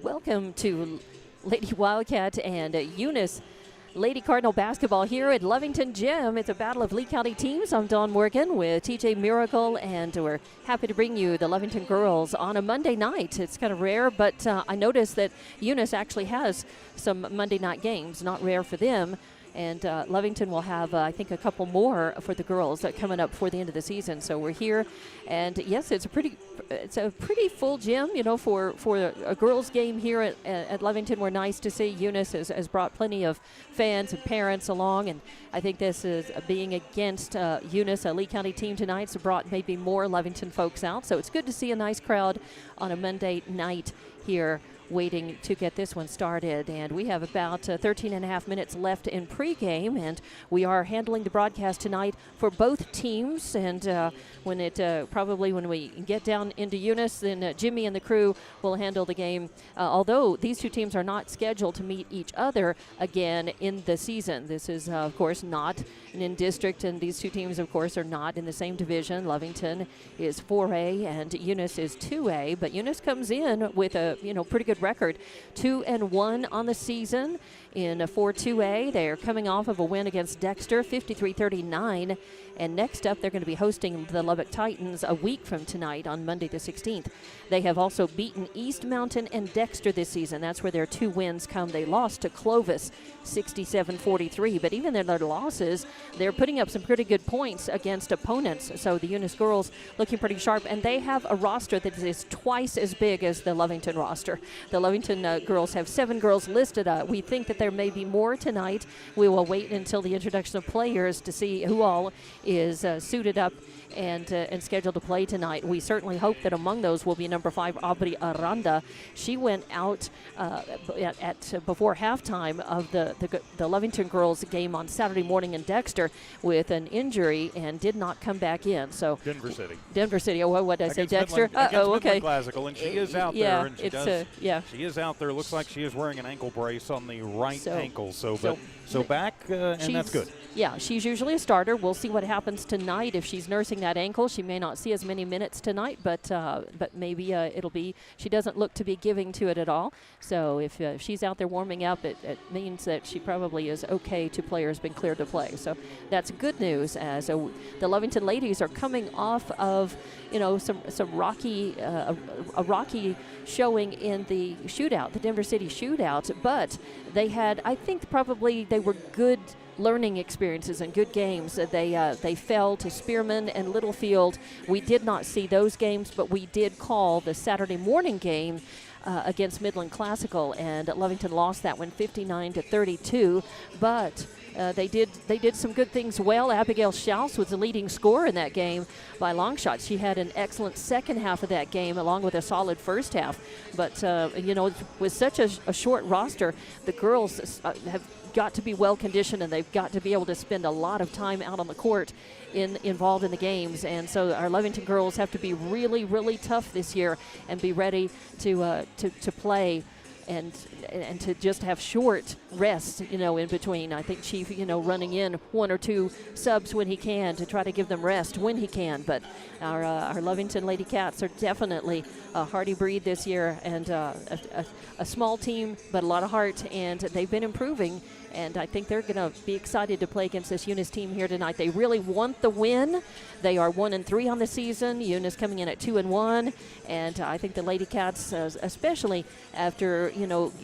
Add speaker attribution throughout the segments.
Speaker 1: Welcome to Lady Wildcat and Eunice Lady Cardinal basketball here at Lovington Gym. It's a battle of Lea County teams. I'm Dawn Morgan with TJ Miracle, and we're happy to bring you the Lovington girls on a Monday night. It's kind of rare, but I noticed that Eunice actually has some Monday night games, not rare for them. And Lovington will have, I think, a couple more for the girls coming up before the end of the season. So we're here, and yes, it's a pretty full gym, you know, for a girls' game here at Lovington. We're nice to see. Eunice has brought plenty of fans and parents along, and I think this is being against Eunice, a Lea County team tonight, so brought maybe more Lovington folks out. So it's good to see a nice crowd on a Monday night here, waiting to get this one started. And we have about 13 and a half minutes left in pregame, and we are handling the broadcast tonight for both teams. And when we get down into Eunice, then Jimmy and the crew will handle the game, although these two teams are not scheduled to meet each other again in the season. This is of course not in district, and these two teams of course are not in the same division. Lovington is 4A and Eunice is 2A, but Eunice comes in with a pretty good record, 2-1 on the season in 4-2A. They're coming off of a win against Dexter, 53-39. And next up, they're going to be hosting the Lubbock Titans a week from tonight on Monday the 16th. They have also beaten East Mountain and Dexter this season. That's where their two wins come. They lost to Clovis, 67-43. But even in their losses, they're putting up some pretty good points against opponents. So the Eunice girls looking pretty sharp. And they have a roster that is twice as big as the Lovington roster. The Lovington girls have 7 girls listed. We think that there may be more tonight. We will wait until the introduction of players to see who all is suited up and scheduled to play tonight. We certainly hope that among those will be number 5, Aubrey Aranda. She went out before halftime of the Lovington girls game on Saturday morning in Dexter with an injury and did not come back in. So Denver City. Oh, what did I say? Dexter.
Speaker 2: Okay. Classical, and she is out there. And
Speaker 1: she
Speaker 2: is out there. Looks like she is wearing an ankle brace on the right ankle. So back, and that's good.
Speaker 1: Yeah, she's usually a starter. We'll see what happens tonight. If she's nursing that ankle, she may not see as many minutes tonight, but maybe it'll be. She doesn't look to be giving to it at all. So if she's out there warming up, it means that she probably is okay to play or has been cleared to play. So that's good news, as the Lovington ladies are coming off of some rocky showing in the shootout, the Denver City shootout. But they had, I think, probably they were good learning experiences and good games. They fell to Spearman and Littlefield. We did not see those games, but we did call the Saturday morning game against Midland Classical, and Lovington lost that one 59-32. But they did some good things well. Abigail Schaus was the leading scorer in that game by long shot. She had an excellent second half of that game along with a solid first half. But, with such a short roster, the girls have got to be well conditioned, and they've got to be able to spend a lot of time out on the court involved in the games. And so our Lovington girls have to be really, really tough this year and be ready to play and to just have short rest, in between. I think Chief, running in 1 or 2 subs when he can to try to give them rest when he can. But our Lovington Lady Cats are definitely a hardy breed this year, and a small team, but a lot of heart, and they've been improving. And I think they're going to be excited to play against this Eunice team here tonight. They really want the win. They are 1-3 on the season. Eunice coming in at 2-1. And I think the Lady Cats, especially after,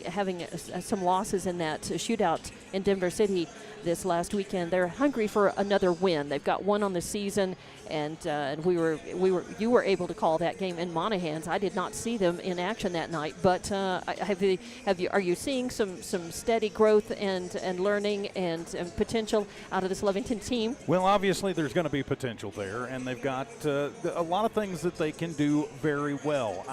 Speaker 1: having some losses in that shootout in Denver City this last weekend, they're hungry for another win. They've got one on the season, and you were able to call that game in Monahans. I did not see them in action that night, but are you seeing some steady growth and learning and potential out of this Lovington team?
Speaker 2: Well, obviously there's going to be potential there, and they've got a lot of things that they can do very well.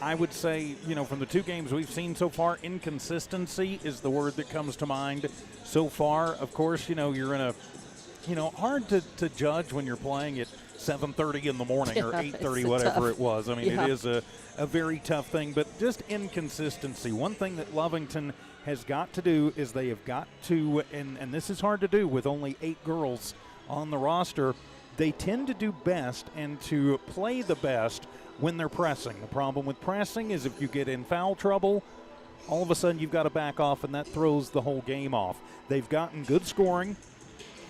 Speaker 2: I would say, from the 2 games we've seen so far, inconsistency is the word that comes to mind so far. Of course, you're in a, hard to judge when you're playing at 7:30 in the morning or 8:30, whatever tough. It was. I mean, It is a very tough thing, but just inconsistency. One thing that Lovington has got to do is they have got to, and this is hard to do with only 8 girls on the roster, they tend to do best and to play the best when they're pressing. The problem with pressing is if you get in foul trouble, all of a sudden you've got to back off, and that throws the whole game off. They've gotten good scoring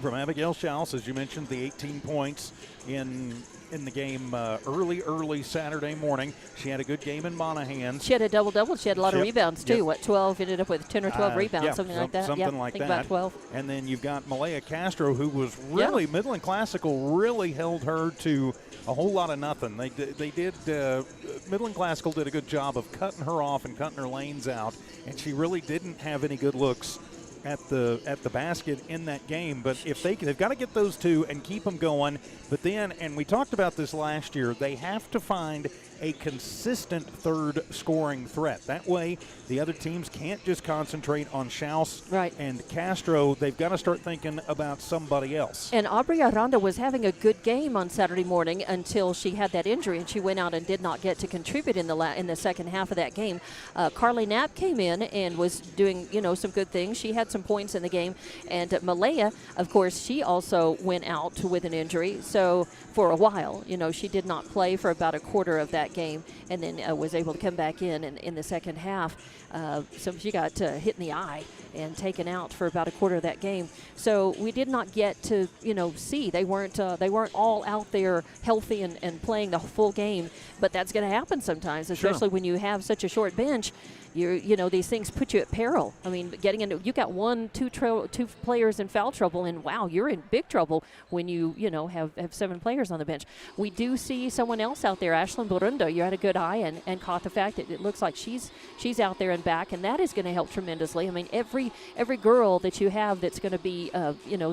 Speaker 2: from Abigail Schaus, as you mentioned, the 18 points in the game early Saturday morning. She had a good game in Monaghan's.
Speaker 1: She had a double-double. She had a lot of rebounds, too.
Speaker 2: Yep.
Speaker 1: What, 12? Ended up with 10 or 12 rebounds, something like that?
Speaker 2: Something like
Speaker 1: I think
Speaker 2: that.
Speaker 1: about 12.
Speaker 2: And then you've got Lea Castro, who was really, Midland Classical really held her to a whole lot of nothing. Midland Classical did a good job of cutting her off and cutting her lanes out, and she really didn't have any good looks at the basket in that game. But if they've got to get those two and keep them going. But then, and we talked about this last year, they have to find a consistent third scoring threat. That way, the other teams can't just concentrate on Schaus and Castro. They've got to start thinking about somebody else.
Speaker 1: And Aubrey Aranda was having a good game on Saturday morning until she had that injury, and she went out and did not get to contribute in the second half of that game. Carly Knapp came in and was doing, some good things. She had some points in the game. And Malaya, of course, she also went out with an injury. So for a while, she did not play for about a quarter of that game, and then was able to come back in the second half. So she got hit in the eye and taken out for about a quarter of that game. So we did not get to see. They weren't all out there healthy and playing the full game. But that's going to happen sometimes, especially when you have such a short bench. These things put you at peril. I mean, getting into, you got two players in foul trouble, and wow, you're in big trouble when you have 7 players on the bench. We do see someone else out there, Ashlyn Borunda. You had a good eye and caught the fact that it looks like she's out there and back, and that is going to help tremendously. I mean, every girl that you have that's going to be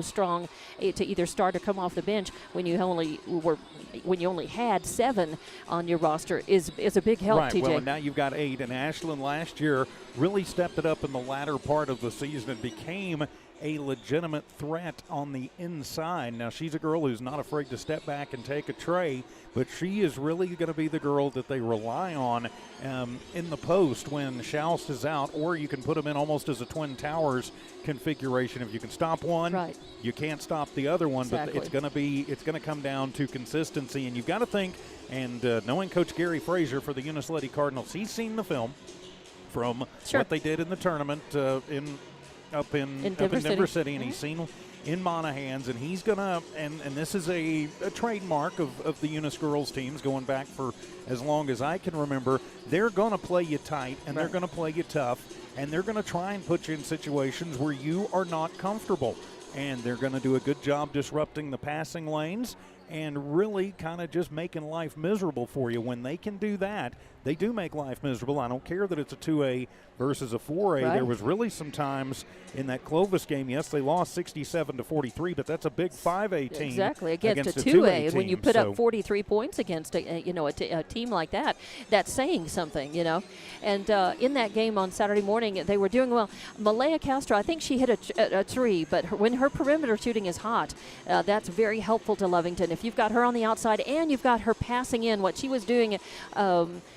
Speaker 1: strong to either start or come off the bench when you only had 7 on your roster is a big help,
Speaker 2: right.
Speaker 1: TJ.
Speaker 2: Well, and now you've got 8, and Ashlyn last year really stepped it up in the latter part of the season and became a legitimate threat on the inside. Now, she's a girl who's not afraid to step back and take a tray, but she is really going to be the girl that they rely on in the post when Schaus is out, or you can put them in almost as a Twin Towers configuration. If you can stop one, you can't stop the other one.
Speaker 1: Exactly.
Speaker 2: But it's going to come down to consistency, and you've got to think. And knowing Coach Gary Frazier for the Eunice Lady Cardinals, he's seen the film from what they did in the tournament up in Denver City, and he's seen in Monaghan's, and he's gonna and this is a trademark of the Eunice girls teams going back for as long as I can remember. They're gonna play you tight, and they're gonna play you tough, and they're gonna try and put you in situations where you are not comfortable, and they're gonna do a good job disrupting the passing lanes and really kind of just making life miserable for you. When they can do that, they do make life miserable. I don't care that it's a 2A versus a 4A. There was really some times in that Clovis game, yes, they lost 67-43, but that's a big 5A team.
Speaker 1: Exactly, against a 2A. And when you put up 43 points against a team like that, that's saying something, And in that game on Saturday morning, they were doing well. Malaya Castro, I think she hit a 3, but when her perimeter shooting is hot, that's very helpful to Lovington. If you've got her on the outside and you've got her passing in, what she was doing,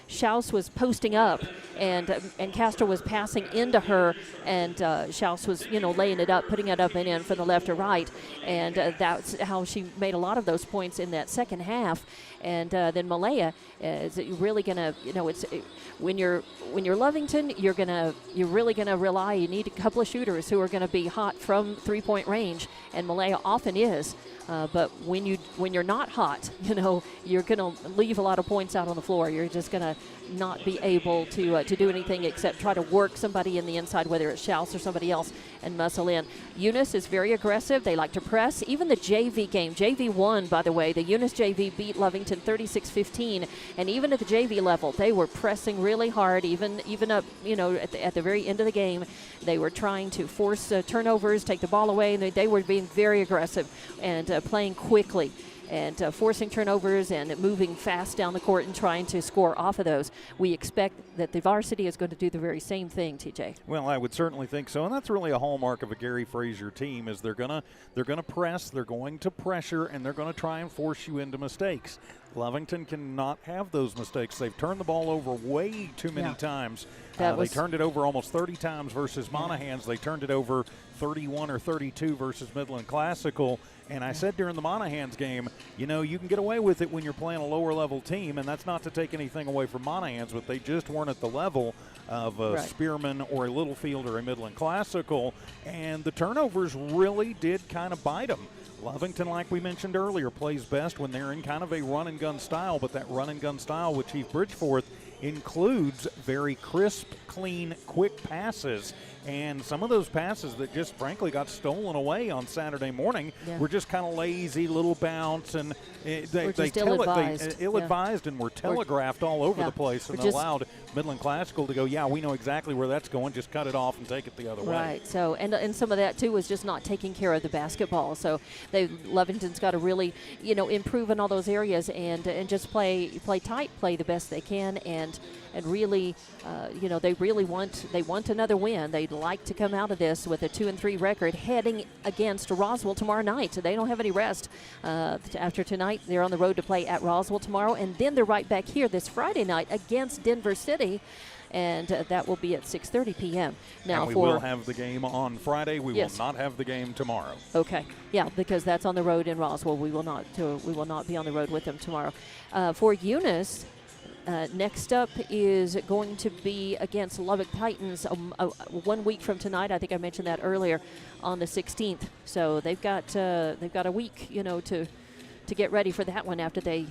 Speaker 1: Schaus was posting up, and Castro was passing into her, and Schaus was, laying it up, putting it up and in from the left or right, and that's how she made a lot of those points in that second half. And then Malaya is really gonna, it's when you're Lovington, you're really gonna rely. You need a couple of shooters who are gonna be hot from 3-point range, and Malaya often is. But when you're not hot, you're going to leave a lot of points out on the floor. You're just going to not be able to do anything except try to work somebody in the inside, whether it's Schaus or somebody else, and muscle in. Eunice is very aggressive. They like to press. Even the JV game, JV won, by the way. The Eunice JV beat Lovington 36-15, and even at the JV level, they were pressing really hard. Even up, at the very end of the game, they were trying to force turnovers, take the ball away, and they were being very aggressive and playing quickly and forcing turnovers and moving fast down the court and trying to score off of those. We expect that the varsity is going to do the very same thing, TJ.
Speaker 2: Well, I would certainly think so, and that's really a hallmark of a Gary Frazier team is they're gonna press, they're going to pressure, and they're going to try and force you into mistakes. Lovington cannot have those mistakes. They've turned the ball over way too many times. They turned it over almost 30 times versus Monaghan's. They turned it over 31 or 32 versus Midland Classical. And I said during the Monahans game, you know, you can get away with it when you're playing a lower-level team, and that's not to take anything away from Monahans, but they just weren't at the level of a Spearman or a Littlefield or a Midland Classical, and the turnovers really did kind of bite them. Lovington, like we mentioned earlier, plays best when they're in kind of a run-and-gun style, but that run-and-gun style with Chief Bridgeforth includes very crisp, clean, quick passes. And some of those passes that just frankly got stolen away on Saturday morning were just kind of lazy, little bounce, and they ill-advised and were telegraphed all over the place, and allowed Midland Classical to go, yeah, we know exactly where that's going, just cut it off and take it the other way.
Speaker 1: Right. So and some of that too was just not taking care of the basketball. So Lovington's got to really, you know, improve in all those areas and just play tight, play the best they can, and really, you know, they want another win. They'd like to come out of this with a 2-3 record, heading against Roswell tomorrow night. So they don't have any rest after tonight. They're on the road to play at Roswell tomorrow, and then they're right back here this Friday night against Denver City. And that will be at 6:30 p.m. Now,
Speaker 2: and we will have the game on Friday. We will not have the game tomorrow.
Speaker 1: Okay, yeah, because that's on the road in Roswell. We will not be on the road with them tomorrow. For Eunice, next up is going to be against Lubbock Titans 1 week from tonight. I think I mentioned that earlier, on the 16th. So they've got a week, you know, to get ready for that one after they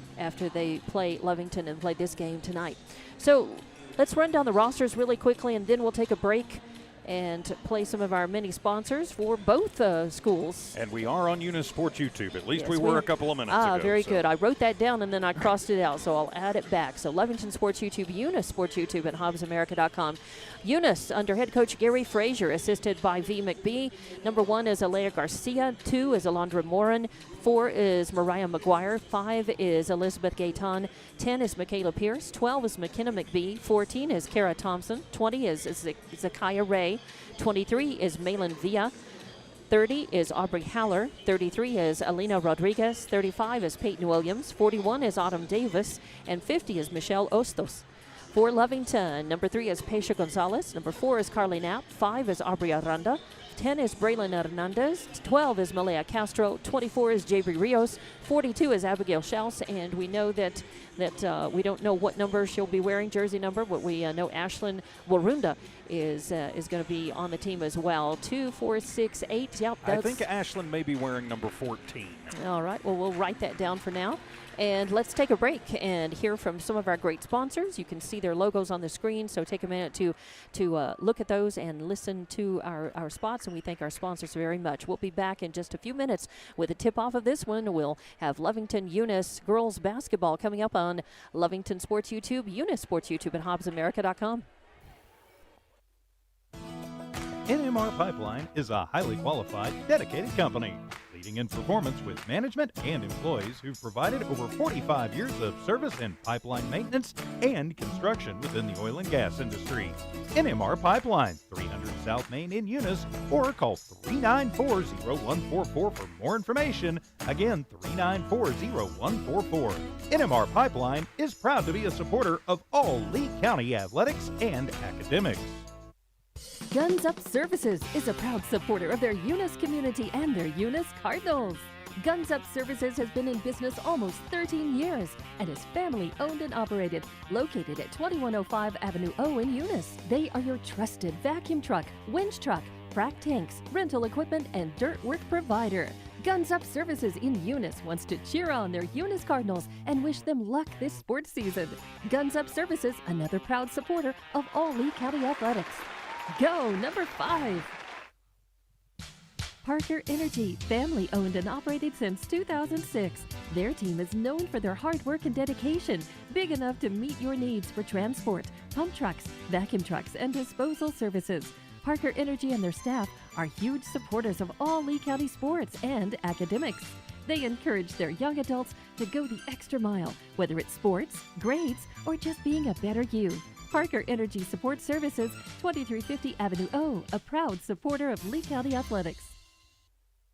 Speaker 1: play Lovington and play this game tonight. So let's run down the rosters really quickly, and then we'll take a break and play some of our mini sponsors for both schools.
Speaker 2: And we are on Eunice Sports YouTube. At least we were a couple of minutes ago.
Speaker 1: Very good. I wrote that down and then I crossed it out, so I'll add it back. So Lovington Sports YouTube, Eunice Sports YouTube at HobbsAmerica.com. Eunice under head coach Gary Frazier, assisted by V. McBee. Number 1 is Alea Garcia. 2 is Alondra Morin. 4 is Mariah McGuire. 5 is Elizabeth Gayton. 10 is Michaela Pierce. 12 is McKenna McBee. 14 is Kara Thompson. 20 is Zakiah Ray. 23 is Malin Villa. 30 is Aubrey Haller. 33 is Alina Rodriguez. 35 is Peyton Williams. 41 is Autumn Davis. And 50 is Michelle Ostos. For Lovington, number 3 is Pesha Gonzalez. Number 4 is Carly Knapp. 5 is Aubrey Aranda. 10 is Braylon Hernandez. 12 is Malaya Castro. 24 is Jabri Rios. 42 is Abigail Schaus. And we know that we don't know what number she'll be wearing, jersey number, but we know Ashlyn Warunda is going to be on the team as well. 2, 4, 6, 8. Yep,
Speaker 2: I think Ashlyn may be wearing number 14.
Speaker 1: All right. Well, we'll write that down for now. And let's take a break and hear from some of our great sponsors. You can see their logos on the screen, so take a minute to look at those and listen to our spots, and we thank our sponsors very much. We'll be back in just a few minutes with a tip-off of this one. We'll have Lovington Eunice girls basketball coming up on Lovington Sports YouTube, Eunice Sports YouTube at HobbsAmerica.com.
Speaker 3: NMR Pipeline is a highly qualified, dedicated company, leading in performance with management and employees who've provided over 45 years of service in pipeline maintenance and construction within the oil and gas industry. NMR Pipeline, 300 South Main in Eunice, or call 394-0144 for more information. Again, 394-0144. NMR Pipeline is proud to be a supporter of all Lea County athletics and academics.
Speaker 4: Guns Up Services is a proud supporter of their Eunice community and their Eunice Cardinals. Guns Up Services has been in business almost 13 years and is family owned and operated, located at 2105 Avenue O in Eunice. They are your trusted vacuum truck, winch truck, frac tanks, rental equipment, and dirt work provider. Guns Up Services in Eunice wants to cheer on their Eunice Cardinals and wish them luck this sports season. Guns Up Services, another proud supporter of all Lea County athletics. Go number 5. Parker Energy, family owned and operated since 2006. Their team is known for their hard work and dedication, big enough to meet your needs for transport, pump trucks, vacuum trucks, and disposal services. Parker Energy and their staff are huge supporters of all Lea County sports and academics. They encourage their young adults to go the extra mile, whether it's sports, grades, or just being a better you. Parker Energy Support Services, 2350 Avenue O, a proud supporter of Lea County athletics.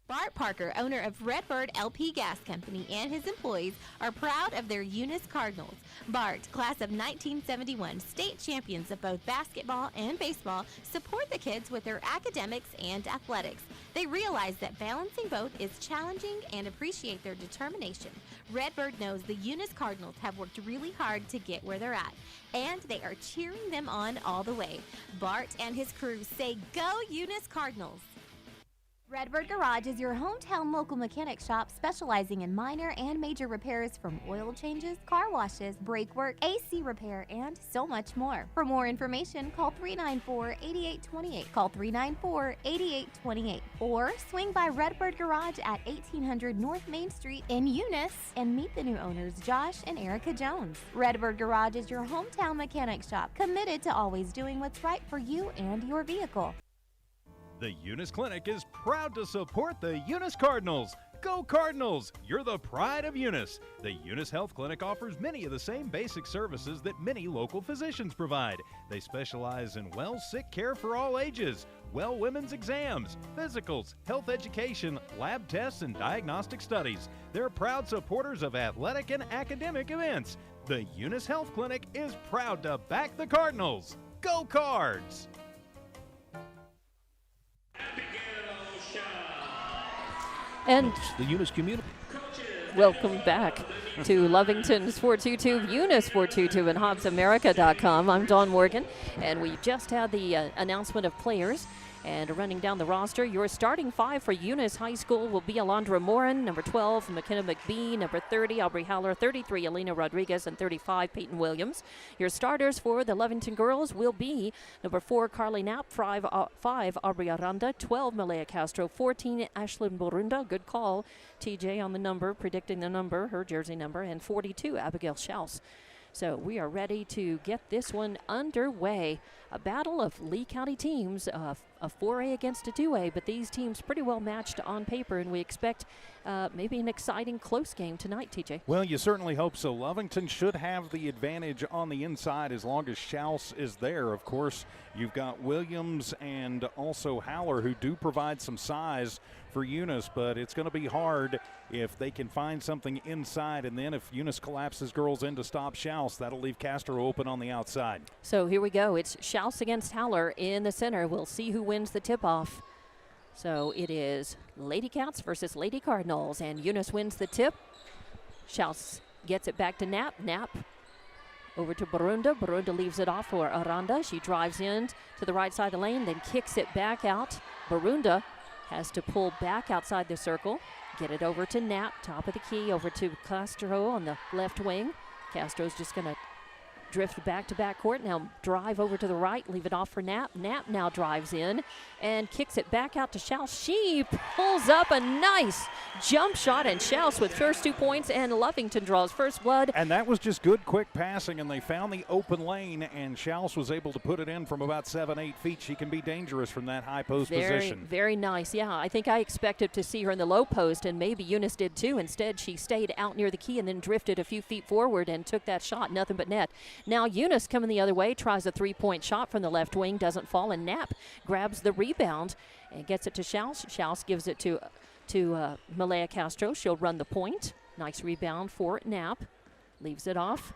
Speaker 5: Bart Parker, owner of Redbird LP Gas Company, and his employees are proud of their Eunice Cardinals. Bart, class of 1971, state champions of both basketball and baseball, support the kids with their academics and athletics. They realize that balancing both is challenging and appreciate their determination. Redbird knows the Eunice Cardinals have worked really hard to get where they're at, and they are cheering them on all the way. Bart and his crew say, "Go Eunice Cardinals!" Redbird Garage is your hometown local mechanic shop specializing in minor and major repairs from oil changes, car washes, brake work, AC repair, and so much more. For more information, call 394-8828. Call 394-8828. Or swing by Redbird Garage at 1800 North Main Street in Eunice and meet the new owners, Josh and Erica Jones. Redbird Garage is your hometown mechanic shop, committed to always doing what's right for you and your vehicle.
Speaker 3: The Eunice Clinic is proud to support the Eunice Cardinals. Go Cardinals! You're the pride of Eunice. The Eunice Health Clinic offers many of the same basic services that many local physicians provide. They specialize in sick care for all ages, women's exams, physicals, health education, lab tests, and diagnostic studies. They're proud supporters of athletic and academic events. The Eunice Health Clinic is proud to back the Cardinals. Go Cards!
Speaker 1: And
Speaker 6: the Eunice community.
Speaker 1: welcome back to Lovington's 422, Eunice 422, and HobbsAmerica.com. I'm Dawn Morgan, and we just had the announcement of players. And running down the roster, your starting five for Eunice High School will be Alondra Morin, number 12, McKenna McBee, number 30, Aubrey Howler, 33, Elena Rodriguez, and 35, Peyton Williams. Your starters for the Lovington girls will be number 4, Carly Knapp, 5, Aubrey Aranda, 12, Malaya Castro, 14, Ashlyn Borunda, good call, TJ on the number, predicting the number, her jersey number, and 42, Abigail Schaus. So we are ready to get this one underway. A battle of Lea County teams, a 4A against a 2A, but these teams pretty well matched on paper, and we expect maybe an exciting close game tonight, TJ.
Speaker 2: Well, you certainly hope so. Lovington should have the advantage on the inside as long as Schaus is there. Of course, you've got Williams and also Howler, who do provide some size for Eunice, but it's going to be hard if they can find something inside, and then if Eunice collapses girls in to stop Schaus, that'll leave Castro open on the outside.
Speaker 1: So here we go. It's Schaus against Howler in the center. We'll see who wins the tip-off. So it is Lady Cats versus Lady Cardinals, and Eunice wins the tip. Schaus gets it back to Knapp. Knapp over to Borunda. Borunda leaves it off for Aranda. She drives in to the right side of the lane, then kicks it back out. Borunda has to pull back outside the circle, get it over to Knapp, top of the key, over to Castro on the left wing. Castro's just going to drift back to backcourt. Now drive over to the right, leave it off for Knapp. Knapp now drives in and kicks it back out to Schaus. She pulls up a nice jump shot, and Schaus with first 2 points, and Lovington draws first blood.
Speaker 2: And that was just good, quick passing, and they found the open lane, and Schaus was able to put it in from about 7-8 feet. She can be dangerous from that high post position.
Speaker 1: Very nice. Yeah, I think I expected to see her in the low post, and maybe Eunice did too. Instead, she stayed out near the key and then drifted a few feet forward and took that shot, nothing but net. Now Eunice coming the other way, tries a three-point shot from the left wing, doesn't fall, and Knapp grabs the rebound and gets it to Schaus. Schaus gives it to Malaya Castro. She'll run the point. Nice rebound for Knapp. Leaves it off.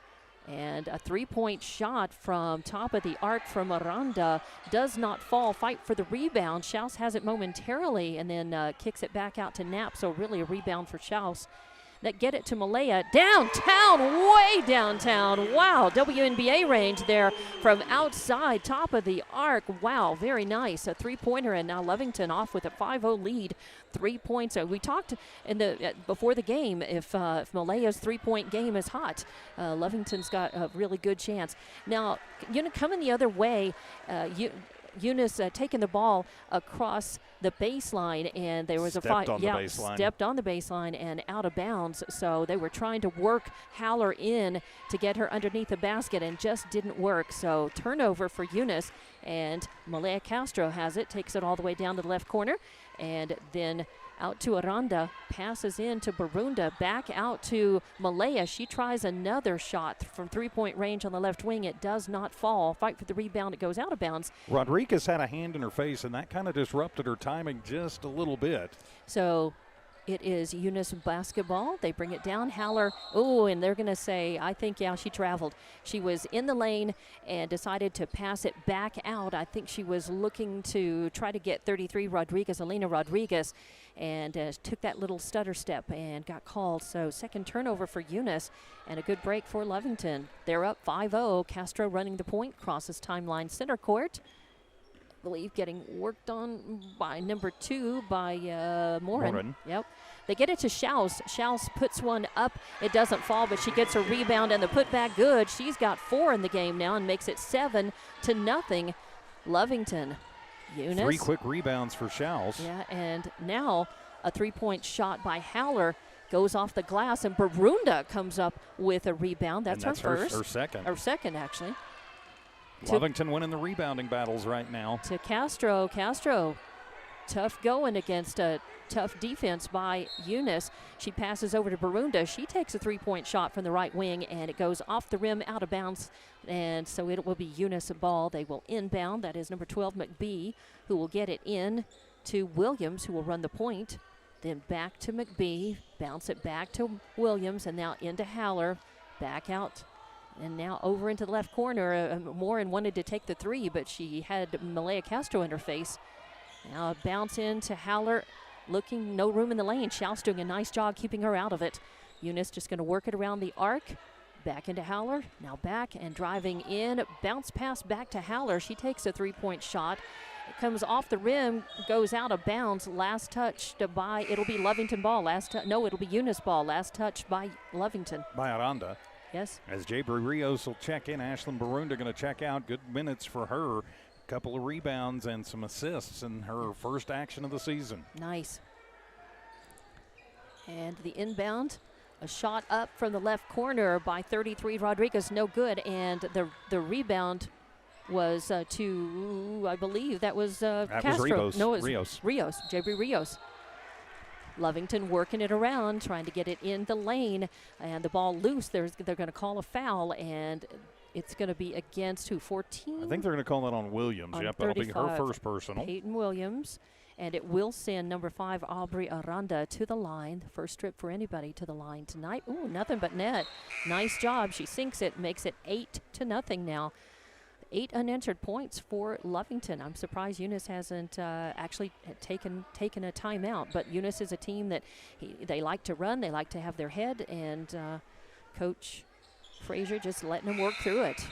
Speaker 1: And a three-point shot from top of the arc from Aranda does not fall. Fight for the rebound. Schaus has it momentarily and then kicks it back out to Knapp. So really a rebound for Schaus. That get it to Malaya. Downtown, way downtown. Wow, WNBA range there from outside, top of the arc. Wow, very nice. A three-pointer, and now Lovington off with a 5-0 lead. 3 points. We talked in the before the game if Malaya's three-point game is hot. Lovington's got a really good chance. Now, coming the other way, Eunice taking the ball across the baseline, and there was a fight. Stepped on the baseline and out of bounds. So they were trying to work Howler in to get her underneath the basket, and just didn't work. So turnover for Eunice, and Malaya Castro has it, takes it all the way down to the left corner, and then Out to Aranda, passes in to Barunda, back out to Malaya. She tries another shot from three-point range on the left wing. It does not fall. Fight for the rebound. It goes out of bounds.
Speaker 2: Rodriguez had a hand in her face, and that kind of disrupted her timing just a little bit.
Speaker 1: So it is Eunice basketball. They bring it down. Haller, and they're going to say, I think, yeah, she traveled. She was in the lane and decided to pass it back out. I think she was looking to try to get 33 Rodriguez, Elena Rodriguez, and took that little stutter step and got called. So second turnover for Eunice and a good break for Lovington. They're up 5-0. Castro running the point, crosses timeline center court. Believe getting worked on by number 2 by Morin. Yep. They get it to Schaus. Schaus puts one up. It doesn't fall, but she gets a rebound and the putback good. She's got 4 in the game now and makes it 7-0. Lovington. Eunice.
Speaker 2: 3 quick rebounds for Schaus.
Speaker 1: Yeah, and now a 3-point shot by Haller goes off the glass, and Barunda comes up with a rebound. That's her first.
Speaker 2: Her second.
Speaker 1: Her second, actually.
Speaker 2: Lovington winning the rebounding battles right now.
Speaker 1: To Castro. Castro, tough going against a tough defense by Eunice. She passes over to Barunda. She takes a 3-point shot from the right wing, and it goes off the rim, out of bounds. And so it will be Eunice ball. They will inbound. That is number 12, McBee, who will get it in to Williams, who will run the point. Then back to McBee. Bounce it back to Williams, and now into Haller. Back out. And now over into the left corner. Morin wanted to take the 3, but she had Malaya Castro in her face. Now a bounce into Haller. Looking, no room in the lane. Schaus doing a nice job keeping her out of it. Eunice just going to work it around the arc. Back into Haller. Now back and driving in. Bounce pass back to Haller. She takes a 3-point shot. It comes off the rim, goes out of bounds. Last touch by, it'll be Lovington ball. It'll be Eunice ball. Last touch by Lovington.
Speaker 2: By Aranda.
Speaker 1: Yes.
Speaker 2: As Jabri Rios will check in, Ashlyn Barunda going to check out. Good minutes for her. Couple of rebounds and some assists in her first action of the season.
Speaker 1: Nice. And the inbound, a shot up from the left corner by 33 Rodriguez, no good. And the rebound was to, I believe that was Castro.
Speaker 2: Was
Speaker 1: no, it was
Speaker 2: Rios.
Speaker 1: Jabri Rios. Lovington working it around, trying to get it in the lane, and the ball loose. They're going to call a foul, and it's going to be against who? 14?
Speaker 2: I think they're going to call that on Williams. Yep, that'll be her first personal.
Speaker 1: Peyton Williams, and it will send number 5 Aubrey Aranda to the line. The first trip for anybody to the line tonight. Ooh, nothing but net. Nice job. She sinks it, makes it 8-0 now. 8 unanswered points for Lovington. I'm surprised Eunice hasn't actually taken a timeout, but Eunice is a team that they like to run, they like to have their head, and Coach Frazier just letting them work through it.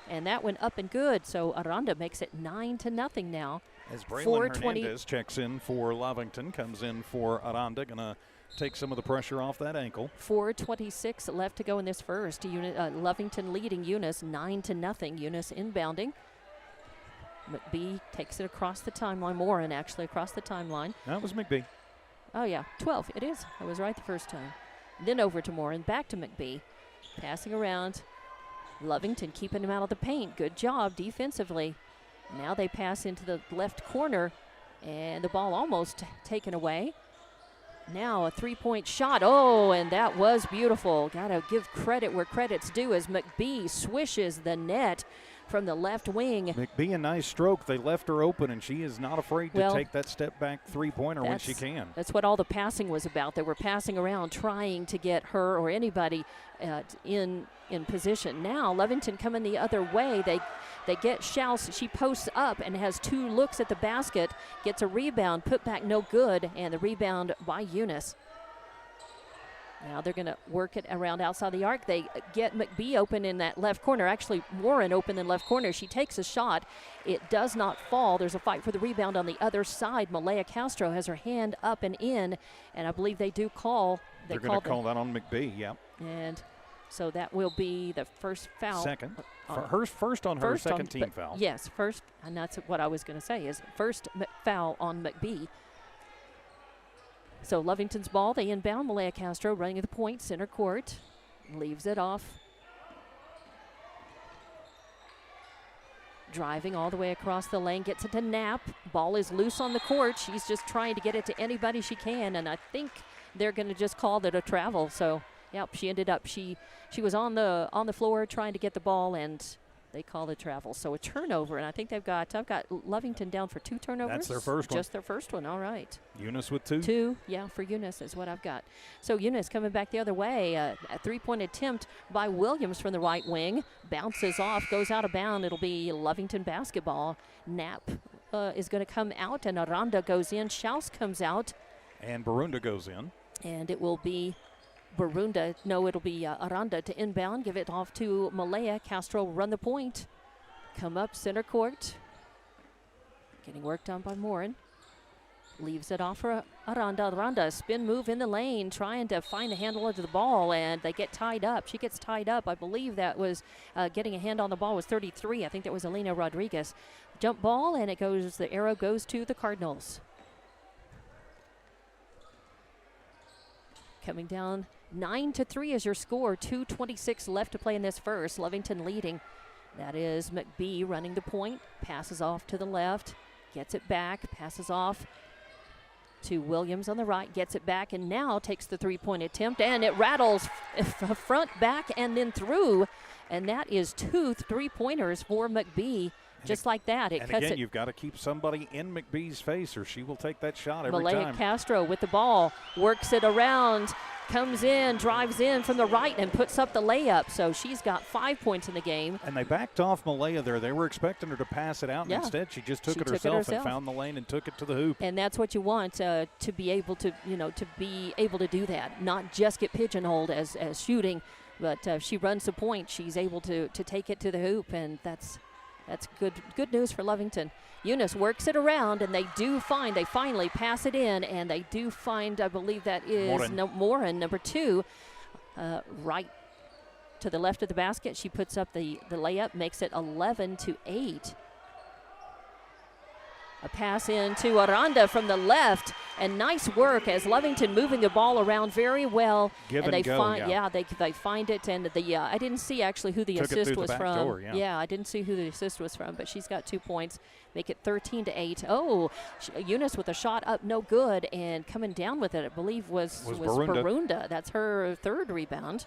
Speaker 1: And that went up and good, so Aranda makes it 9-0 now.
Speaker 2: As Braylon Hernandez checks in for Lovington, comes in for Aranda, gonna take some of the pressure off that ankle.
Speaker 1: 4:26 left to go in this first. Lovington leading Eunice 9-0. Eunice inbounding. McBee takes it across the timeline. Morin actually across the timeline.
Speaker 2: That was McBee.
Speaker 1: Oh yeah, 12. It is. I was right the first time. Then over to Morin, back to McBee. Passing around. Lovington keeping him out of the paint. Good job defensively. Now they pass into the left corner, and the ball almost taken away. Now a 3-point shot. Oh, and that was beautiful. Got to give credit where credit's due as McBee swishes the net from the left wing.
Speaker 2: McBee, a nice stroke. They left her open, and she is not afraid to take that step-back three-pointer when she can.
Speaker 1: That's what all the passing was about. They were passing around, trying to get her or anybody in position. Now Lovington coming the other way. They get Schaus. She posts up and has 2 looks at the basket, gets a rebound, put back no good, and the rebound by Eunice. Now they're going to work it around outside the arc. They get McBee open in that left corner. Actually, Warren open in left corner. She takes a shot. It does not fall. There's a fight for the rebound on the other side. Malaya Castro has her hand up and in, and I believe they do call.
Speaker 2: They're going to call that on McBee, yeah.
Speaker 1: And so that will be the first foul.
Speaker 2: Second. First on her second team foul.
Speaker 1: Yes, first, and that's what I was going to say, is first foul on McBee. So Lovington's ball, they inbound. Malaya Castro running at the point, center court. Leaves it off. Driving all the way across the lane, gets it to Knapp. Ball is loose on the court. She's just trying to get it to anybody she can, and I think they're going to just call it a travel. So, yep, she ended up, she was on the floor trying to get the ball, and they call it travel. So a turnover, and I think I've got Lovington down for 2 turnovers.
Speaker 2: That's their first one.
Speaker 1: Just their first one, all right.
Speaker 2: Eunice with 2?
Speaker 1: 2, yeah, for Eunice is what I've got. So Eunice coming back the other way. A 3-point attempt by Williams from the right wing. Bounces off, goes out of bounds. It'll be Lovington basketball. Knapp is going to come out, and Aranda goes in. Schaus comes out.
Speaker 2: And Barunda goes in.
Speaker 1: And it will be Barunda. No, it'll be Aranda to inbound. Give it off to Malaya. Castro will run the point. Come up center court. Getting worked on by Morin. Leaves it off for Aranda. Aranda, spin move in the lane, trying to find the handle of the ball, and they get tied up. She gets tied up. I believe that was getting a hand on the ball was 33. I think that was Elena Rodriguez. Jump ball, and it goes. The arrow goes to the Cardinals. Coming down 9-3 is your score. 2:26 left to play in this first. Lovington leading. That is McBee running the point. Passes off to the left. Gets it back. Passes off to Williams on the right. Gets it back and now takes the 3-point attempt. And it rattles front, back, and then through. And that is 2 3-pointers for McBee. Just like that, it
Speaker 2: and
Speaker 1: cuts
Speaker 2: again,
Speaker 1: it.
Speaker 2: You've got to keep somebody in McBee's face, or she will take that shot every
Speaker 1: Malaya
Speaker 2: time.
Speaker 1: Castro with the ball, works it around, comes in, drives in from the right, and puts up the layup. So she's got 5 points in the game.
Speaker 2: And they backed off Malaya there. They were expecting her to pass it out, and
Speaker 1: Yeah.
Speaker 2: instead she just took it herself and found the lane and took it to the hoop.
Speaker 1: And that's what you want to be able to, to be able to do that, not just get pigeonholed as shooting, but if she runs the point, she's able to take it to the hoop, and that's good news for Lovington. Eunice works it around, and they finally pass it in, and they do find, I believe that is Morin, number 2, right to the left of the basket. She puts up the layup, makes it 11-8. A pass into Aranda from the left, and nice work as Lovington moving the ball around very well.
Speaker 2: Give
Speaker 1: and
Speaker 2: and
Speaker 1: they
Speaker 2: go,
Speaker 1: find,
Speaker 2: yeah.
Speaker 1: They find it, and I didn't see actually who the
Speaker 2: Took it
Speaker 1: assist
Speaker 2: through
Speaker 1: was
Speaker 2: the back
Speaker 1: from.
Speaker 2: door, yeah.
Speaker 1: I didn't see who the assist was from, but she's got 2 points, make it 13-8. Oh, Eunice with a shot up, no good, and coming down with it, I believe was Barunda. That's her 3rd rebound.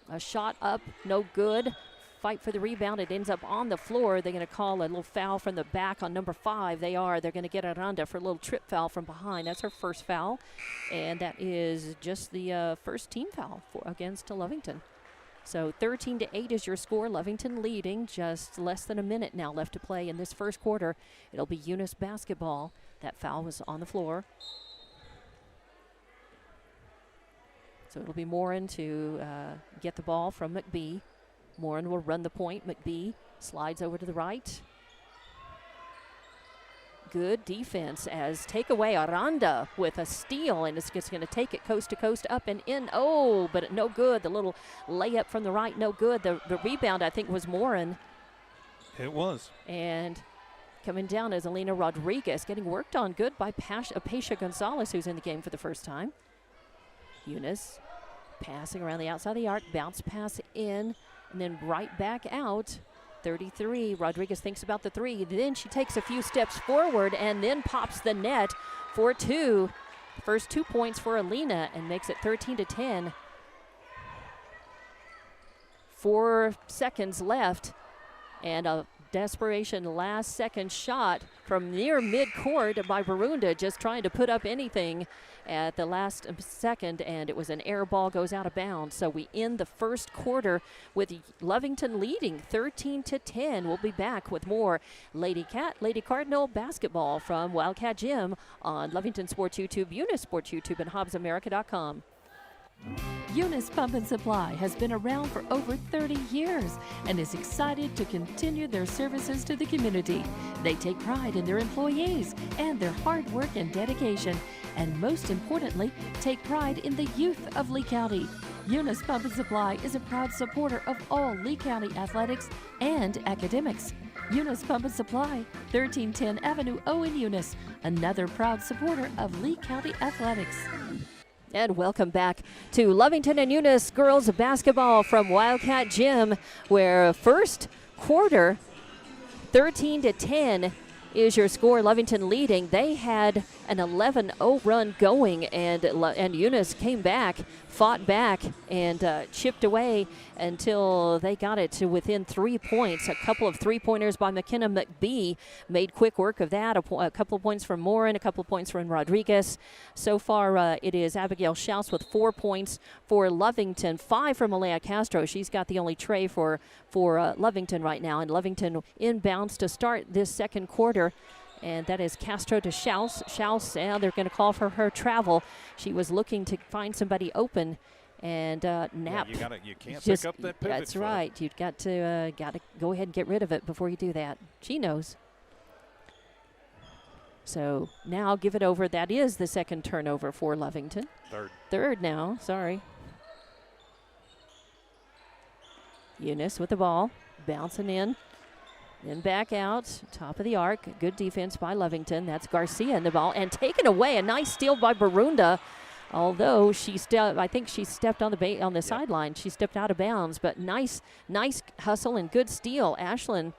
Speaker 1: A shot up, no good. Fight for the rebound. It ends up on the floor. They're going to call a little foul from the back on number 5. They're going to get Aranda for a little trip foul from behind. That's her first foul, and that is just the first team foul against Lovington. So 13-8 is your score. Lovington leading. Just less than a minute now left to play in this first quarter. It'll be Eunice basketball. That foul was on the floor. So it'll be Morin to get the ball from McBee. Morin will run the point. McBee slides over to the right. Good defense as takeaway Aranda with a steal, and it's just going to take it coast to coast, up and in. Oh, but no good. The little layup from the right, no good. The rebound, I think, was Morin.
Speaker 2: It was.
Speaker 1: And coming down is Elena Rodriguez, getting worked on good by Apacia Gonzalez, who's in the game for the first time. Eunice passing around the outside of the arc, bounce pass in, and then right back out. 33. Rodriguez thinks about the 3. Then she takes a few steps forward and then pops the net for 2. First 2 points for Elena and makes it 13-10. 4 seconds left, and a desperation last-second shot from near midcourt by Barunda, just trying to put up anything at the last second, and it was an air ball, goes out of bounds. So we end the first quarter with Lovington leading 13-10. We'll be back with more Lady Cardinal basketball from Wildcat Gym on Lovington Sports YouTube, Eunice Sports YouTube, and HobbsAmerica.com.
Speaker 4: Eunice Pump and Supply has been around for over 30 years and is excited to continue their services to the community. They take pride in their employees and their hard work and dedication, and most importantly, take pride in the youth of Lee County. Eunice Pump and Supply is a proud supporter of all Lee County athletics and academics. Eunice Pump and Supply, 1310 Avenue O in Eunice, another proud supporter of Lee County athletics.
Speaker 1: And welcome back to Lovington and Eunice girls basketball from Wildcat Gym, where first quarter, 13-10 is your score. Lovington leading. They had an 11-0 run going, and Eunice came back, fought back, and chipped away until they got it to within 3 points. A couple of three-pointers by McKenna McBee made quick work of that. A couple of points from Morin, a couple of points from Rodriguez. So far, it is Abigail Schaus with 4 points for Lovington, 5 from Lea Castro. She's got the only tray for Lovington right now, and Lovington inbounds to start this second quarter. And that is Castro to Schaus. Schaus, they're going to call for her travel. She was looking to find somebody open, and Knapp.
Speaker 2: Yeah, you can't pick up that pivot.
Speaker 1: That's
Speaker 2: foot.
Speaker 1: right. You've got to go ahead and get rid of it before you do that. She knows. So now give it over. That is the second turnover for Lovington. Third now. Sorry. Eunice with the ball, bouncing in. Then back out, top of the arc. Good defense by Lovington. That's Garcia in the ball. And taken away. A nice steal by Barunda. Although I think she stepped on the sideline. She stepped out of bounds. But nice hustle and good steal. Ashlyn,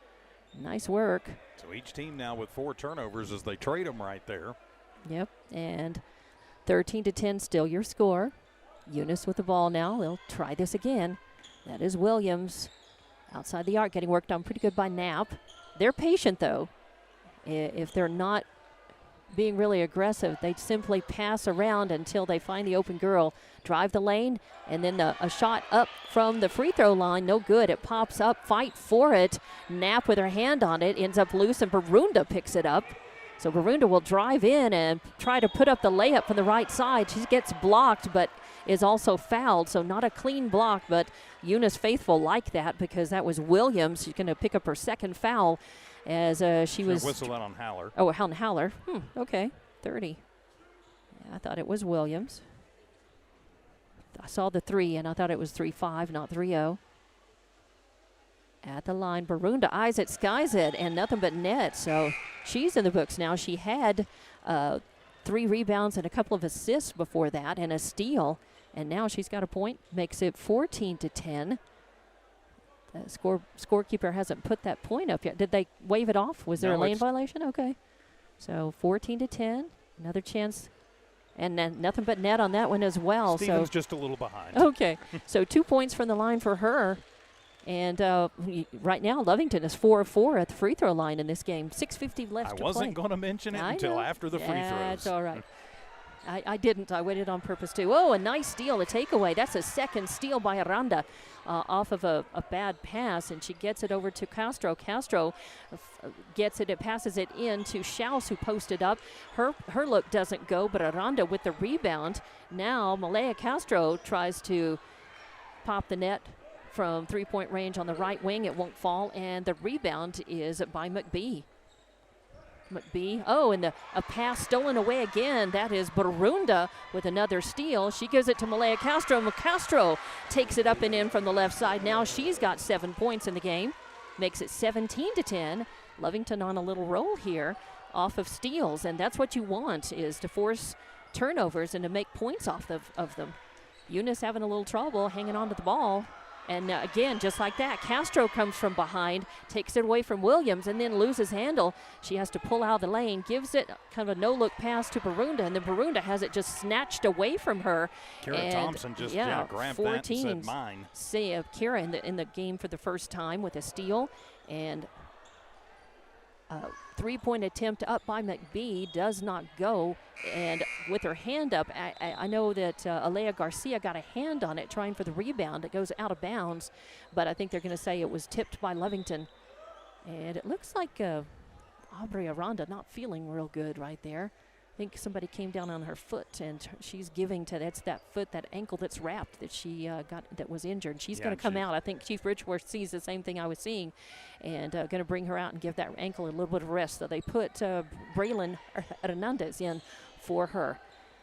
Speaker 1: nice work.
Speaker 2: So each team now with 4 turnovers as they trade them right there.
Speaker 1: Yep. And 13-10 still your score. Eunice with the ball now. They'll try this again. That is Williams. Outside the arc, getting worked on pretty good by Knapp. They're patient, though. If they're not being really aggressive, they simply pass around until they find the open girl, drive the lane, and then a shot up from the free throw line. No good. It pops up. Fight for it. Knapp with her hand on it. Ends up loose, and Barunda picks it up. So Barunda will drive in and try to put up the layup from the right side. She gets blocked, but is also fouled. So not a clean block, but Eunice faithful like that because that was Williams. She's going to pick up her second foul as she was.
Speaker 2: Whistle out on Haller.
Speaker 1: Oh, on Haller. Okay, 30. Yeah, I thought it was Williams. I saw the 3, and I thought it was 3-5, not 3-0. At the line, Barunda eyes it, skies it, and nothing but net. So she's in the books now. She had 3 rebounds and a couple of assists before that and a steal. And now she's got a point, makes it 14-10. The scorekeeper hasn't put that point up yet. Did they wave it off? Was there a lane violation? Okay. So 14-10, another chance. And then nothing but net on that one as well.
Speaker 2: Stevens just a little behind.
Speaker 1: Okay. So 2 points from the line for her. And right now, Lovington is 4 of 4 at the free throw line in this game. 6:50 left to play.
Speaker 2: I wasn't going to mention it until after the free throws.
Speaker 1: That's all right. I didn't. I waited on purpose, too. Oh, a nice steal, a takeaway. That's a second steal by Aranda off of a bad pass, and she gets it over to Castro. Castro gets it, passes it in to Schaus, who posted up. Her look doesn't go, but Aranda with the rebound. Now, Lea Castro tries to pop the net from three-point range on the right wing. It won't fall, and the rebound is by McBee. Oh, and a pass stolen away again. That is Barunda with another steal. She gives it to Malaya Castro. Castro takes it up and in from the left side. Now she's got 7 points in the game. Makes it 17-10. Lovington on a little roll here off of steals, and that's what you want, is to force turnovers and to make points off of them. Eunice having a little trouble hanging on to the ball. And again, just like that, Castro comes from behind, takes it away from Williams, and then loses handle. She has to pull out of the lane, gives it kind of a no-look pass to Barunda, and then Barunda has it just snatched away from her.
Speaker 2: Kara Thompson just grabbed that and said mine.
Speaker 1: See, Kara in the game for the first time with a steal, and three-point attempt up by McBee does not go, and with her hand up, I know that Alea Garcia got a hand on it trying for the rebound. It goes out of bounds, but I think they're going to say it was tipped by Lovington. And it looks like Aubrey Aranda not feeling real good right there. I think somebody came down on her foot, and she's giving to that foot, that ankle that's wrapped that she got that was injured. She's going to come out. I think Chief Ridgeworth sees the same thing I was seeing, and going to bring her out and give that ankle a little bit of rest. So they put Braylon Hernandez in for her.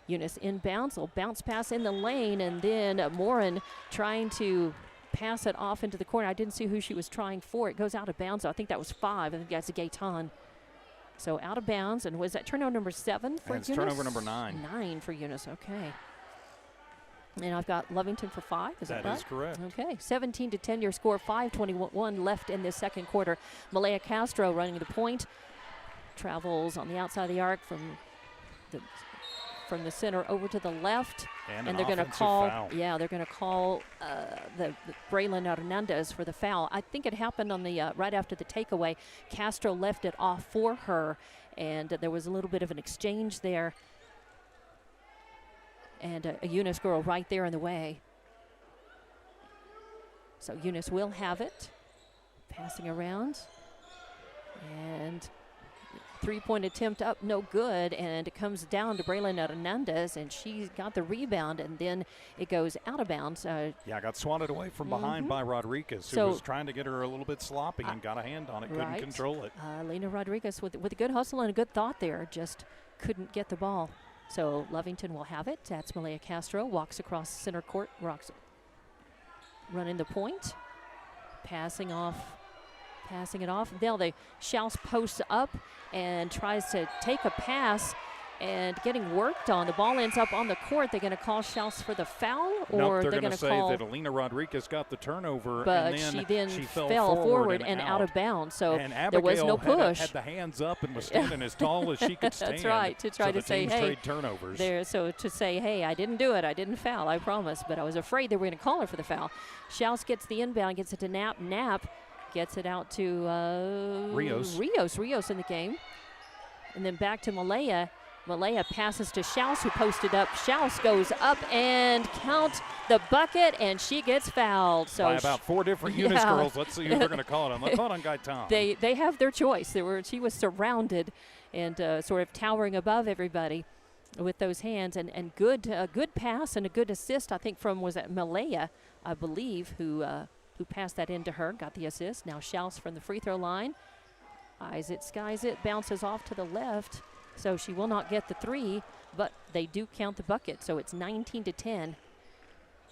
Speaker 1: Eunice inbounds, will bounce pass in the lane, and then Morin trying to pass it off into the corner. I didn't see who she was trying for. It goes out of bounds. So I think that was 5. I think that's a Gaetan. So out of bounds, and was that turnover number 7 for Eunice?
Speaker 2: Turnover number 9.
Speaker 1: 9 for Eunice, okay. And I've got Lovington for 5. Is that right?
Speaker 2: That is correct.
Speaker 1: Okay. 17-10 your score. 5:21 left in this second quarter. Lea Castro running the point. Travels on the outside of the arc from the center over to the left.
Speaker 2: And
Speaker 1: they're going to
Speaker 2: call.
Speaker 1: call. Yeah, they're going to call the Braylon Hernandez for the foul. I think it happened on the right after the takeaway. Castro left it off for her, and there was a little bit of an exchange there. And a Eunice girl right there in the way. So Eunice will have it. Passing around. And three-point attempt up, no good. And it comes down to Braylon Hernandez, and she got the rebound, and then it goes out of bounds.
Speaker 2: Got swatted away from behind by Rodriguez, who was trying to get her a little bit sloppy and got a hand on it, couldn't control it.
Speaker 1: Lena Rodriguez with a good hustle and a good thought there, just couldn't get the ball. So Lovington will have it. That's Lea Castro. Walks across center court. Running the point. Passing it off. Now Schaus posts up and tries to take a pass and getting worked on. The ball ends up on the court. They're going to call Schaus for the foul, or
Speaker 2: they're
Speaker 1: going to
Speaker 2: say
Speaker 1: call
Speaker 2: that Alina Rodriguez got the turnover,
Speaker 1: but
Speaker 2: and
Speaker 1: she fell forward and out of bounds. So there was no push.
Speaker 2: Had the hands up and was standing as tall as she could stand.
Speaker 1: That's right, to try to say, hey,
Speaker 2: trade turnovers.
Speaker 1: So to say, hey, I didn't do it. I didn't foul, I promise. But I was afraid they were going to call her for the foul. Schaus gets the inbound, gets it to Knapp. Knapp gets it out to
Speaker 2: Rios.
Speaker 1: Rios in the game. And then back to Malaya. Malaya passes to Schaus, who posted up. Schaus goes up and count the bucket, and she gets fouled. So
Speaker 2: by about 4 different Eunice girls. Let's see who they're going to call it on. They'll call it on Gaitan.
Speaker 1: They have their choice. She was surrounded and sort of towering above everybody with those hands. And good pass and a good assist, I think, from was that Malaya, I believe, who passed that into her, got the assist. Now Schaus from the free throw line. Eyes it, skies it, bounces off to the left. So she will not get the 3, but they do count the bucket. So it's 19-10.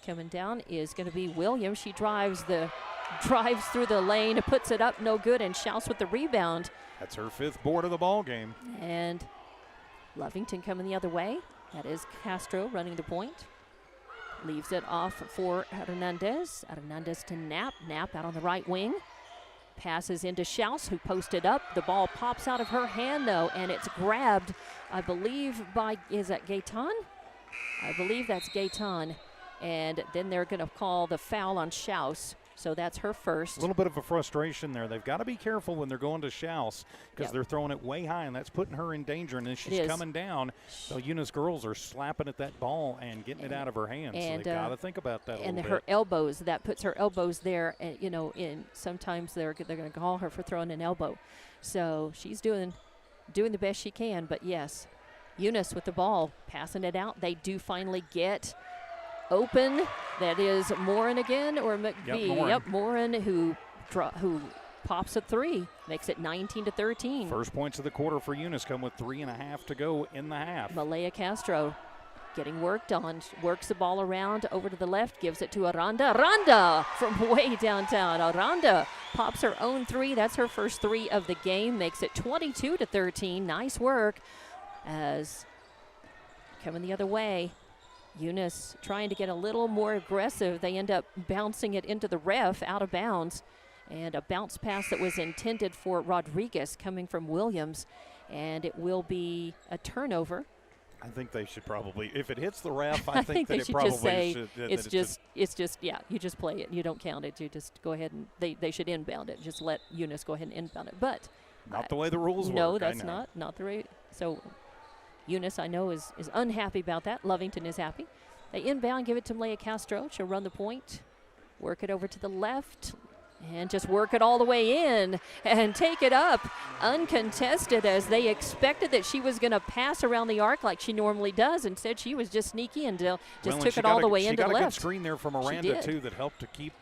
Speaker 1: Coming down is going to be Williams. She drives through the lane, puts it up, no good, and Schaus with the rebound.
Speaker 2: That's her 5th board of the ball game.
Speaker 1: And Lovington coming the other way. That is Castro running the point. Leaves it off for Hernandez. Hernandez to Knapp. Knapp out on the right wing. Passes into Schaus, who posted up. The ball pops out of her hand, though, and it's grabbed, I believe, is that Gaitan? I believe that's Gaitan. And then they're going to call the foul on Schaus. So that's her first.
Speaker 2: A little bit of a frustration there. They've got to be careful when they're going to Schaus because they're throwing it way high, and that's putting her in danger. And then she's coming down. So Eunice girls are slapping at that ball and getting it out of her hands. So they've got to think about that a little bit.
Speaker 1: And her elbows, that puts her elbows there. And, in sometimes they're going to call her for throwing an elbow. So she's doing the best she can. But, yes, Eunice with the ball, passing it out. They do finally get open. That is Morin again, or McBee.
Speaker 2: Yep,
Speaker 1: Morin who pops a 3, makes it 19-13.
Speaker 2: First points of the quarter for Eunice come with 3.5 to go in the half.
Speaker 1: Malaya Castro getting worked on, works the ball around over to the left, gives it to Aranda. Aranda from way downtown. Aranda pops her own 3. That's her first 3 of the game, makes it 22-13. Nice work. As coming the other way, Eunice trying to get a little more aggressive. They end up bouncing it into the ref, out of bounds. And a bounce pass that was intended for Rodriguez coming from Williams. And it will be a turnover.
Speaker 2: I think they should probably, if it hits the ref, I think that
Speaker 1: they
Speaker 2: it
Speaker 1: should
Speaker 2: probably
Speaker 1: just say
Speaker 2: should.
Speaker 1: It's just, you just play it. You don't count it. You just go ahead and they should inbound it. Just let Eunice go ahead and inbound it. But
Speaker 2: not the way the rules work.
Speaker 1: No, that's not the way. So Eunice, I know, is unhappy about that. Lovington is happy. They inbound, give it to Lea Castro. She'll run the point, work it over to the left, and just work it all the way in and take it up uncontested, as they expected that she was going to pass around the arc like she normally does. Instead, she was just sneaky and just took it all the way into the left.
Speaker 2: She got a good screen there from Aranda, too, that helped to keep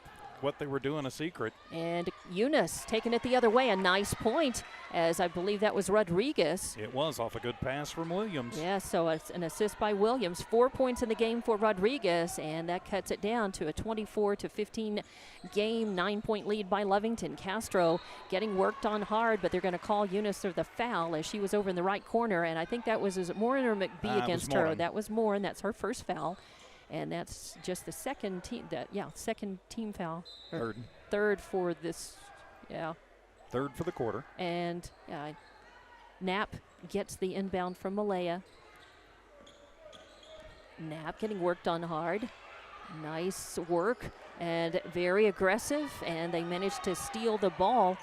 Speaker 2: what they were doing a secret.
Speaker 1: And Eunice taking it the other way. A nice point, as I believe that was Rodriguez.
Speaker 2: It was off a good pass from Williams.
Speaker 1: Yeah, so it's an assist by Williams. 4 points in the game for Rodriguez, and that cuts it down to a 24-15 game, 9-point lead by Lovington. Castro getting worked on hard, but they're going to call Eunice for the foul as she was over in the right corner, and I think that was Morin or McBee against her. That was Morin. That's her first foul. And that's just the second team second team foul.
Speaker 2: Third.
Speaker 1: Third for this,
Speaker 2: Third for the quarter.
Speaker 1: And Knapp gets the inbound from Malaya. Knapp getting worked on hard. Nice work and very aggressive, and they managed to steal the ball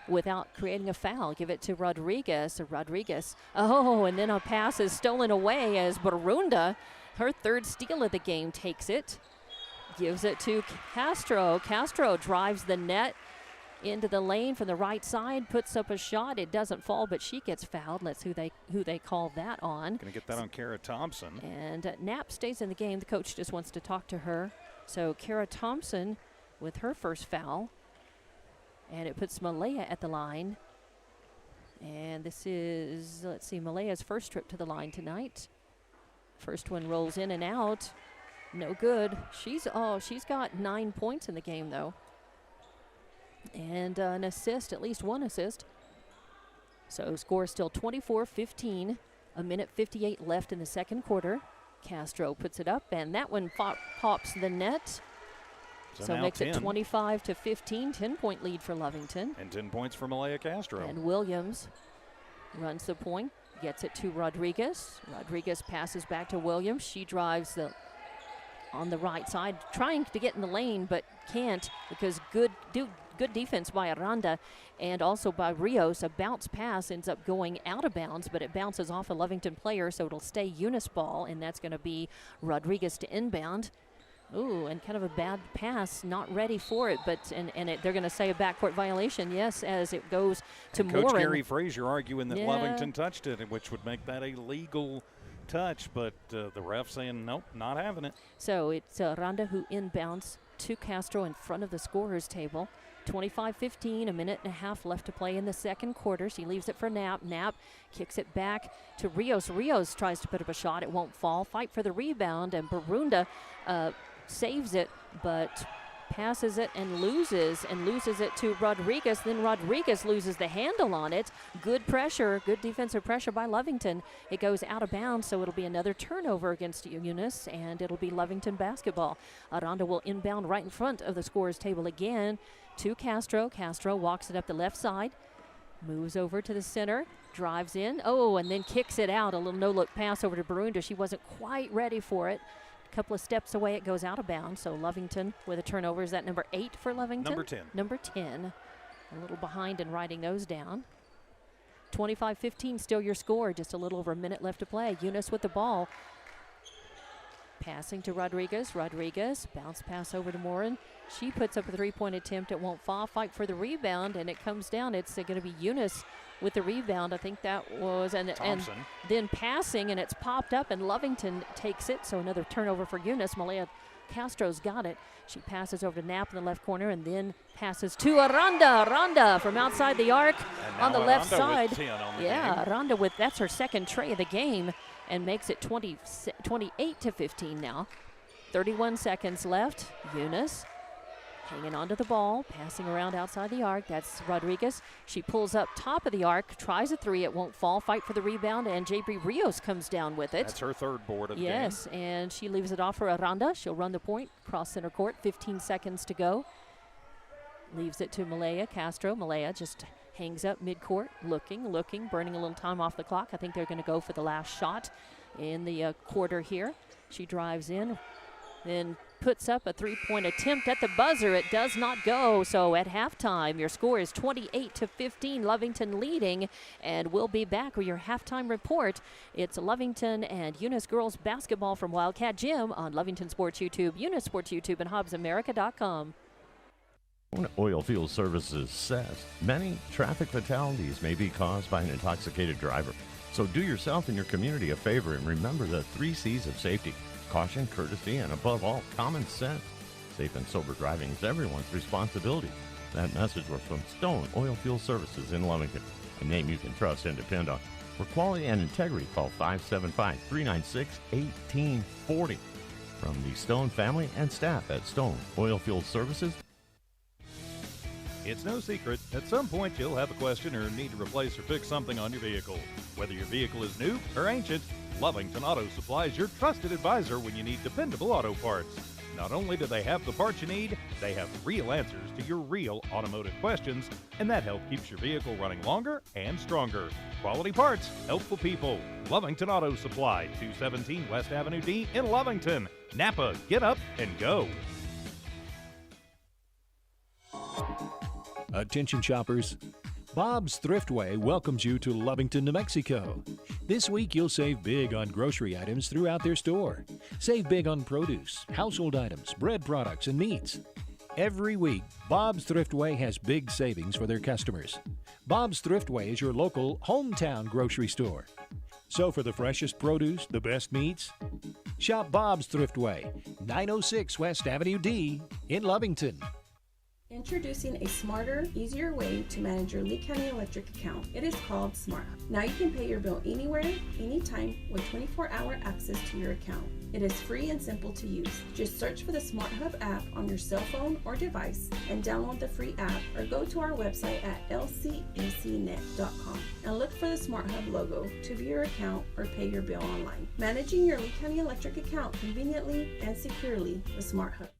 Speaker 1: without creating a foul. Give it to Rodriguez. And then a pass is stolen away as Barunda, her third steal of the game, takes it. Gives it to Castro. Castro drives the net into the lane from the right side, puts up a shot. It doesn't fall, but she gets fouled. Let's who they call that on.
Speaker 2: Going to get that on Kara Thompson.
Speaker 1: And Knapp stays in the game. The coach just wants to talk to her. So Kara Thompson with her first foul. And it puts Malaya at the line. And this is, Malaya's first trip to the line tonight. First one rolls in and out. No good. She's got 9 points in the game, though. And an assist, at least one assist. So score still 24-15. A minute 58 left in the second quarter. Castro puts it up, and that one pops the net. So makes
Speaker 2: 10.
Speaker 1: It 25-15, 10-point lead for Lovington.
Speaker 2: And 10 points for Malaya Castro.
Speaker 1: And Williams runs the point, gets it to Rodriguez. Rodriguez passes back to Williams. She drives on the right side, trying to get in the lane, but can't because good defense by Aranda and also by Rios. A bounce pass ends up going out of bounds, but it bounces off a Lovington player, so it'll stay Eunice ball, and that's going to be Rodriguez to inbound. Ooh, and kind of a bad pass, not ready for it, but they're going to say a backcourt violation, yes, as it goes to Morin.
Speaker 2: Coach Gary Frazier arguing that Lovington touched it, which would make that a legal touch, but the ref saying nope, not having it.
Speaker 1: So it's Aranda who inbounds to Castro in front of the scorer's table. 25-15, a minute and a half left to play in the second quarter. She leaves it for Knapp. Knapp kicks it back to Rios. Rios tries to put up a shot. It won't fall. Fight for the rebound, and Barunda saves it, but passes it and loses it to Rodriguez. Then Rodriguez loses the handle on it. Good pressure, good defensive pressure by Lovington. It goes out of bounds, so it'll be another turnover against Eunice, and it'll be Lovington basketball. Aranda will inbound right in front of the scorer's table again to Castro. Castro walks it up the left side, moves over to the center, drives in, and then kicks it out. A little no-look pass over to Barunda. She wasn't quite ready for it. A couple of steps away, it goes out of bounds. So Lovington with a turnover. Is that number 8 for Lovington?
Speaker 2: Number 10.
Speaker 1: Number 10. A little behind in writing those down. 25-15, still your score. Just a little over a minute left to play. Eunice with the ball. Passing to Rodriguez. Rodriguez, bounce pass over to Morin. She puts up a three-point attempt. It won't fall. Fight for the rebound, and it comes down. It's going to be Eunice with the rebound. I think that was, and then passing, and it's popped up, and Lovington takes it. So another turnover for Eunice. Malaya Castro's got it. She passes over to Knapp in the left corner, and then passes to Aranda. Aranda from outside the arc on the left side. Aranda that's her second tray of the game, and makes it 28-15 now. 31 seconds left. Eunice hanging onto the ball, passing around outside the arc. That's Rodriguez. She pulls up top of the arc, tries a three. It won't fall. Fight for the rebound, and J.B. Rios comes down with it.
Speaker 2: That's her third board of the game.
Speaker 1: Yes, and she leaves it off for Aranda. She'll run the point, cross center court. 15 seconds to go. Leaves it to Malaya Castro. Malaya just hangs up midcourt, looking, burning a little time off the clock. I think they're going to go for the last shot in the quarter here. She drives in, then puts up a three-point attempt at the buzzer. It does not go. So at halftime, your score is 28-15, Lovington leading, and we'll be back with your halftime report. It's Lovington and Eunice girls basketball from Wildcat Gym on Lovington Sports YouTube, Eunice Sports YouTube, and HobbsAmerica.com.
Speaker 6: Oilfield Services says many traffic fatalities may be caused by an intoxicated driver. So do yourself and your community a favor and remember the 3 C's of safety: caution, courtesy, and above all, common sense. Safe and sober driving is everyone's responsibility. That message was from Stone Oilfield Services in Lovington, a name you can trust and depend on. For quality and integrity, call 575-396-1840. From the Stone family and staff at Stone Oilfield Services.
Speaker 3: It's no secret, at some point you'll have a question or need to replace or fix something on your vehicle. Whether your vehicle is new or ancient, Lovington Auto Supply is your trusted advisor when you need dependable auto parts. Not only do they have the parts you need, they have real answers to your real automotive questions, and that help keeps your vehicle running longer and stronger. Quality parts, helpful people. Lovington Auto Supply, 217 West Avenue D in Lovington. Napa, get up and go.
Speaker 7: Attention shoppers, Bob's Thriftway welcomes you to Lovington, New Mexico. This week you'll save big on grocery items throughout their store. Save big on produce, household items, bread products, and meats. Every week, Bob's Thriftway has big savings for their customers. Bob's Thriftway is your local hometown grocery store. So for the freshest produce, the best meats, shop Bob's Thriftway, 906 West Avenue D in Lovington.
Speaker 8: Introducing a smarter, easier way to manage your Lea County electric account. It is called Smart Hub. Now you can pay your bill anywhere, anytime, with 24-hour access to your account. It is free and simple to use. Just search for the Smart Hub app on your cell phone or device and download the free app, or go to our website at lcecnet.com and look for the Smart Hub logo to view your account or pay your bill online. Managing your Lea County electric account conveniently and securely with Smart Hub.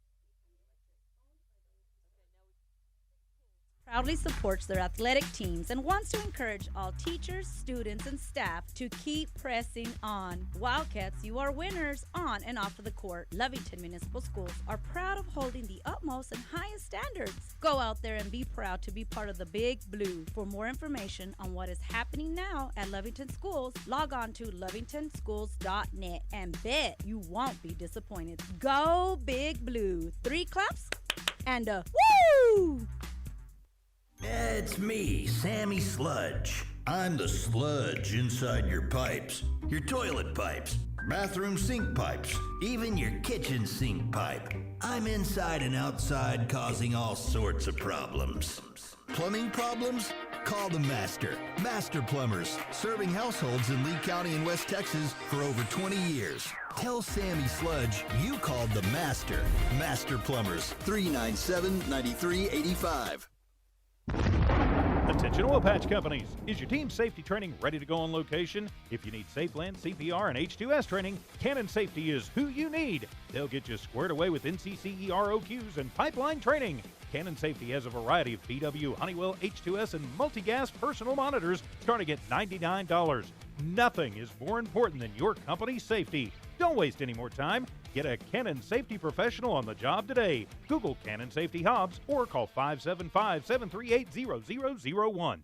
Speaker 9: Proudly supports their athletic teams and wants to encourage all teachers, students, and staff to keep pressing on. Wildcats, you are winners on and off of the court. Lovington Municipal Schools are proud of holding the utmost and highest standards. Go out there and be proud to be part of the Big Blue. For more information on what is happening now at Lovington Schools, log on to lovingtonschools.net and bet you won't be disappointed. Go Big Blue. 3 claps and a woo!
Speaker 10: It's me, Sammy Sludge. I'm the sludge inside your pipes, your toilet pipes, bathroom sink pipes, even your kitchen sink pipe. I'm inside and outside, causing all sorts of problems. Plumbing problems? Call the Master. Master Plumbers, serving households in Lea County and West Texas for over 20 years. Tell Sammy Sludge you called the Master. Master Plumbers, 397-9385.
Speaker 3: Attention oil patch companies. Is your team's safety training ready to go on location? If you need SafeLand, CPR, and H2S training, Cannon Safety is who you need. They'll get you squared away with NCCE ROQs and pipeline training. Cannon Safety has a variety of PW, Honeywell, H2S, and multi-gas personal monitors starting at $99. Nothing is more important than your company's safety. Don't waste any more time. Get a Cannon Safety professional on the job today. Google Cannon Safety Hobbs or call 575-738-0001.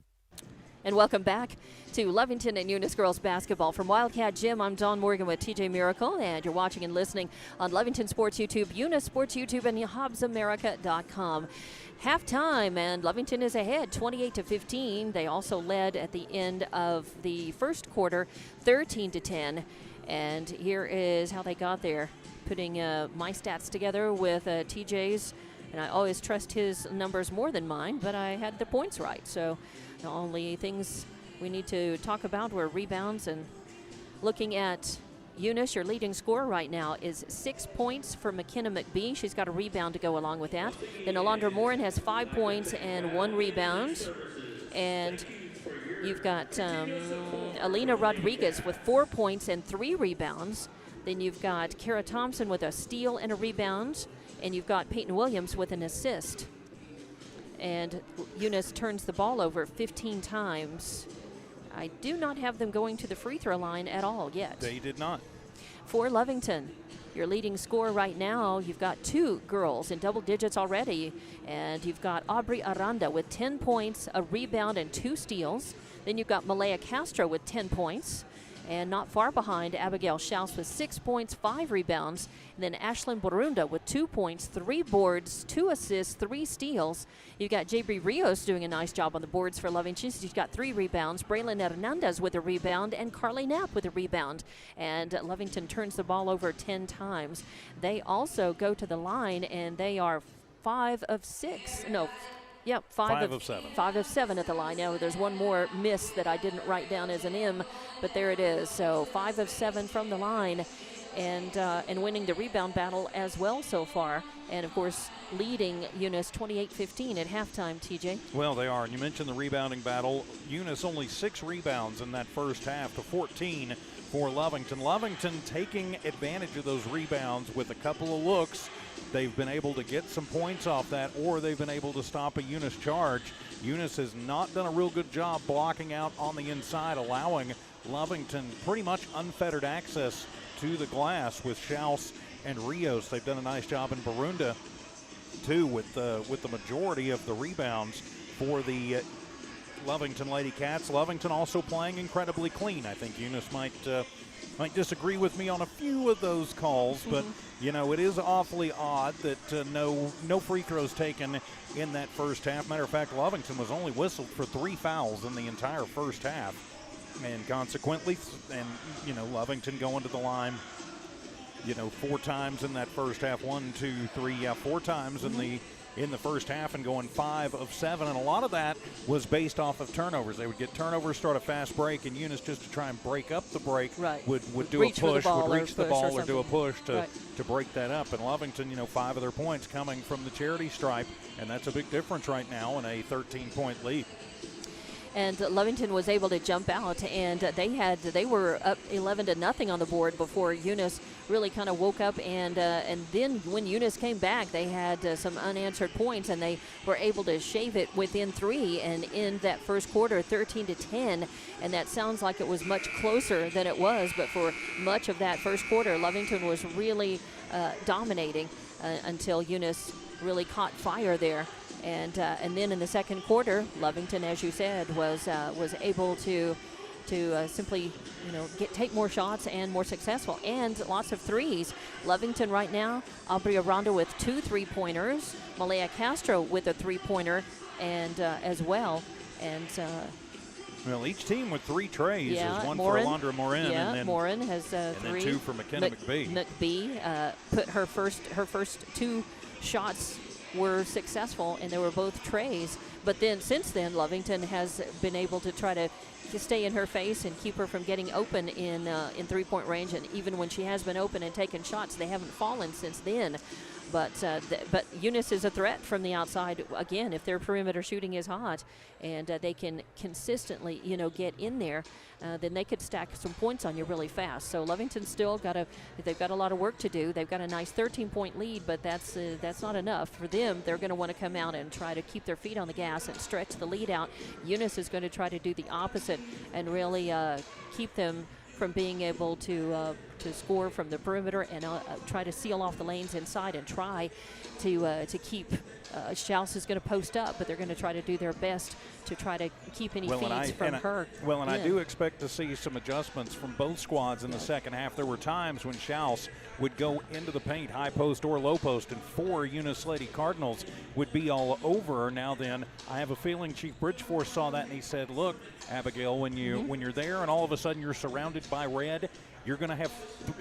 Speaker 1: And welcome back to Lovington and Eunice girls basketball. From Wildcat Gym, I'm Dawn Morgan with TJ Miracle, and you're watching and listening on Lovington Sports YouTube, Eunice Sports YouTube, and HobbsAmerica.com. Halftime, and Lovington is ahead 28-15. They also led at the end of the first quarter 13-10. And here is how they got there. Putting my stats together with TJ's, and I always trust his numbers more than mine, but I had the points right. So the only things we need to talk about were rebounds. And looking at Eunice, your leading scorer right now is 6 points for McKenna McBee. She's got a rebound to go along with that. Then Alondra Morin has 5 points and 1 rebound. And you've got Alina Rodriguez with 4 points and 3 rebounds. Then you've got Kara Thompson with a steal and a rebound. And you've got Peyton Williams with an assist. And Eunice turns the ball over 15 times. I do not have them going to the free throw line at all yet.
Speaker 2: They did not.
Speaker 1: For Lovington, your leading scorer right now, you've got 2 girls in double digits already. And you've got Aubrey Aranda with 10 points, a rebound, and 2 steals. Then you've got Malaya Castro with 10 points. And not far behind, Abigail Schaus with 6 points, 5 rebounds. And then Ashlyn Borunda with 2 points, 3 boards, 2 assists, 3 steals. You've got Jabri Rios doing a nice job on the boards for Lovington. She's got 3 rebounds. Braylon Hernandez with a rebound, and Carly Knapp with a rebound. And Lovington turns the ball over 10 times. They also go to the line, and they are 5 of 6. No. Yep, 5 of 7. 5 of 7 at the line. Now, there's one more miss that I didn't write down as an M, but there it is. So 5 of 7 from the line, and winning the rebound battle as well so far. And, of course, leading Eunice 28-15 at halftime, TJ.
Speaker 2: Well, they are. And you mentioned the rebounding battle. Eunice only 6 rebounds in that first half to 14 for Lovington. Lovington taking advantage of those rebounds with a couple of looks. They've been able to get some points off that, or they've been able to stop a Eunice charge. Eunice has not done a real good job blocking out on the inside, allowing Lovington pretty much unfettered access to the glass with Schaus and Rios. They've done a nice job in Barunda, too, with the majority of the rebounds for the Lovington Lady Cats. Lovington also playing incredibly clean. I think Eunice might disagree with me on a few of those calls, but you know, it is awfully odd that no free throws taken in that first half. Matter of fact, Lovington was only whistled for 3 fouls in the entire first half, and consequently, Lovington going to the line, 4 times in that first half. 4 times in the first half, and going 5 of 7, and a lot of that was based off of turnovers. They would get turnovers, start a fast break, and Eunice, just to try and break up the break, would do
Speaker 1: reach
Speaker 2: a push,
Speaker 1: would
Speaker 2: reach the ball or do a push to
Speaker 1: right.
Speaker 2: break that up. And Lovington, 5 of their points coming from the charity stripe, and that's a big difference right now in a 13-point lead.
Speaker 1: And Lovington was able to jump out, and they were up 11-0 on the board before Eunice really kind of woke up, and then when Eunice came back, they had some unanswered points, and they were able to shave it within 3 and end that first quarter 13-10, and that sounds like it was much closer than it was, but for much of that first quarter, Lovington was really dominating until Eunice really caught fire there. And then in the second quarter, Lovington, as you said, was able to simply take more shots and more successful, and lots of threes. Lovington right now, Aubrey Aranda with 2 3-pointers, Malaya Castro with a 3-pointer, and as well. And
Speaker 2: well, each team with 3 trays.
Speaker 1: Yeah,
Speaker 2: There's one
Speaker 1: Morin,
Speaker 2: for Alondra Morin,
Speaker 1: yeah,
Speaker 2: and then
Speaker 1: Morin has 3.
Speaker 2: And then 2 for McKenna McBee.
Speaker 1: McBee put her first 2 shots were successful, and they were both trays. But then since then, Lovington has been able to try to stay in her face and keep her from getting open in 3-point range. And even when she has been open and taken shots, they haven't fallen since then. But Eunice is a threat from the outside again if their perimeter shooting is hot, and they can consistently get in there. Then they could stack some points on you really fast. So Lovington's still they've got a lot of work to do. They've got a nice 13-point lead, but that's not enough for them. They're going to want to come out and try to keep their feet on the gas and stretch the lead out. Eunice is going to try to do the opposite and really keep them from being able to score from the perimeter and try to seal off the lanes inside and try to keep. Schaus is going to post up, but they're going to try to do their best to try to keep any feeds from her.
Speaker 2: I do expect to see some adjustments from both squads in the second half. There were times when Schaus would go into the paint, high post or low post, and 4 Eunice Lady Cardinals would be all over. Now then, I have a feeling Chief Bridgeforth saw that and he said, look, Abigail, when you're there and all of a sudden you're surrounded by red, you're going to have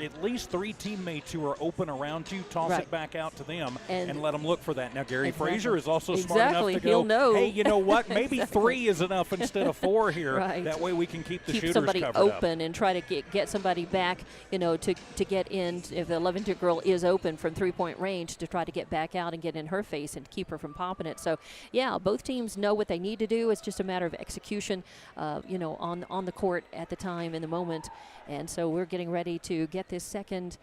Speaker 2: at least 3 teammates who are open around you. Toss it back out to them and let them look for that. Now, Gary Frazier is also smart enough to
Speaker 1: He'll know.
Speaker 2: hey, you know what? Maybe 3 is enough instead of 4 here. That way we can keep the shooters
Speaker 1: somebody
Speaker 2: covered
Speaker 1: open
Speaker 2: up.
Speaker 1: And try to get somebody back, to get in. If the Lovington girl is open from 3-point range, to try to get back out and get in her face and keep her from popping it. So, yeah, both teams know what they need to do. It's just a matter of execution, on the court at the time in the moment. And so we're getting ready to get this second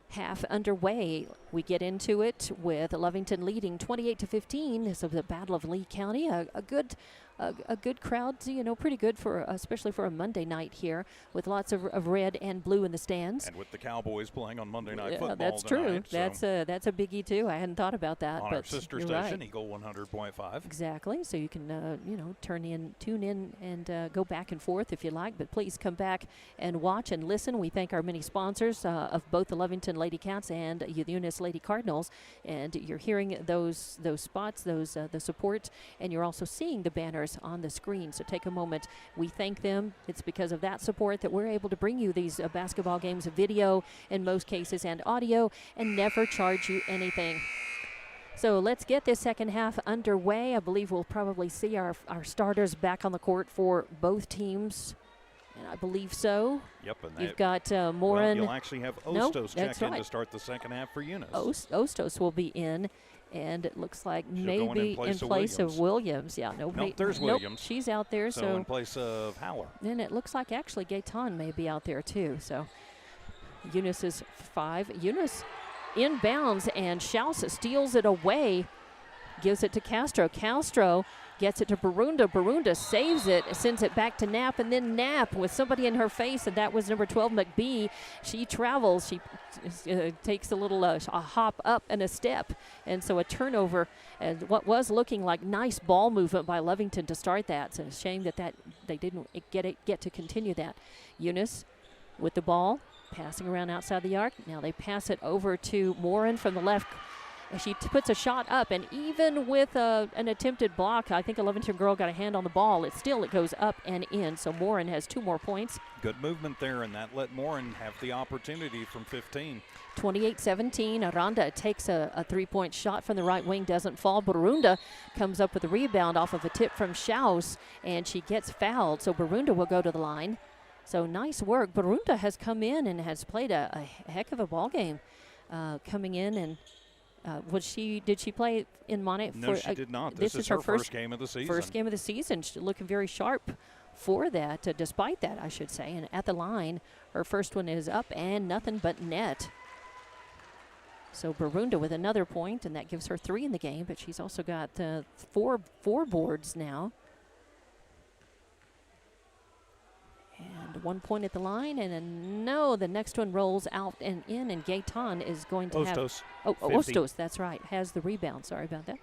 Speaker 1: half underway. We get into it with Lovington leading 28-15. This is the Battle of Lea County. A good crowd, pretty good especially for a Monday night here, with lots of red and blue in the stands.
Speaker 2: And with the Cowboys playing on Monday Night Football
Speaker 1: that's
Speaker 2: tonight,
Speaker 1: true.
Speaker 2: So
Speaker 1: That's a biggie too. I hadn't thought about that.
Speaker 2: on
Speaker 1: but
Speaker 2: our sister
Speaker 1: you're
Speaker 2: station,
Speaker 1: right.
Speaker 2: Eagle 100.5.
Speaker 1: Exactly. So you can, tune in and go back and forth if you like. But please come back and watch and listen. We thank our many sponsors of both the Lovington Lady Cats and the Eunice Lady Cardinals. And you're hearing those spots, the support, and you're also seeing the banners on the screen. So take a moment. We thank them. It's because of that support that we're able to bring you these basketball games, video in most cases, and audio, and never charge you anything. So let's get this second half underway. I believe we'll probably see our starters back on the court for both teams. And I believe so.
Speaker 2: Yep. And
Speaker 1: you've got Morin.
Speaker 2: Well, you'll actually have Ostos check in to start the second half for Eunice.
Speaker 1: Ostos will be in. And it looks like
Speaker 2: She'll
Speaker 1: maybe
Speaker 2: go in place of
Speaker 1: Williams. Yeah, nobody.
Speaker 2: Nope, there's Williams.
Speaker 1: She's out there.
Speaker 2: So in place of Howler.
Speaker 1: And it looks like actually Gaetan may be out there too. So Eunice is 5. Eunice inbounds and Schaus steals it away, gives it to Castro. Castro gets it to Barunda. Barunda saves it, sends it back to Knapp, and then Knapp with somebody in her face, and that was number 12, McBee. She travels. She takes a little a hop up and a step, and so a turnover, and what was looking like nice ball movement by Lovington to start that. It's a shame that they didn't get to continue that. Eunice with the ball, passing around outside the arc. Now they pass it over to Morin from the left. She puts a shot up, and even with an attempted block, I think a Lovington girl got a hand on the ball. It goes up and in, so Morin has 2 more points.
Speaker 2: Good movement there, and that let Morin have the opportunity from 15.
Speaker 1: 28-17, Aranda takes a 3-point shot from the right wing, doesn't fall. Barunda comes up with a rebound off of a tip from Schaus, and she gets fouled, so Barunda will go to the line. So nice work. Barunda has come in and has played a heck of a ball game coming in, and did she play in Monet?
Speaker 2: No, she did not. This is her first game of the season.
Speaker 1: First game of the season. She's looking very sharp for that, despite that, I should say. And at the line, her first one is up and nothing but net. So Barunda with another point, and that gives her 3 in the game, but she's also got 4 boards now. And 1 point at the line, and the next one rolls out and in, and Gaetan is going to
Speaker 2: Ostos.
Speaker 1: Ostos, that's right, has the rebound. Sorry about that.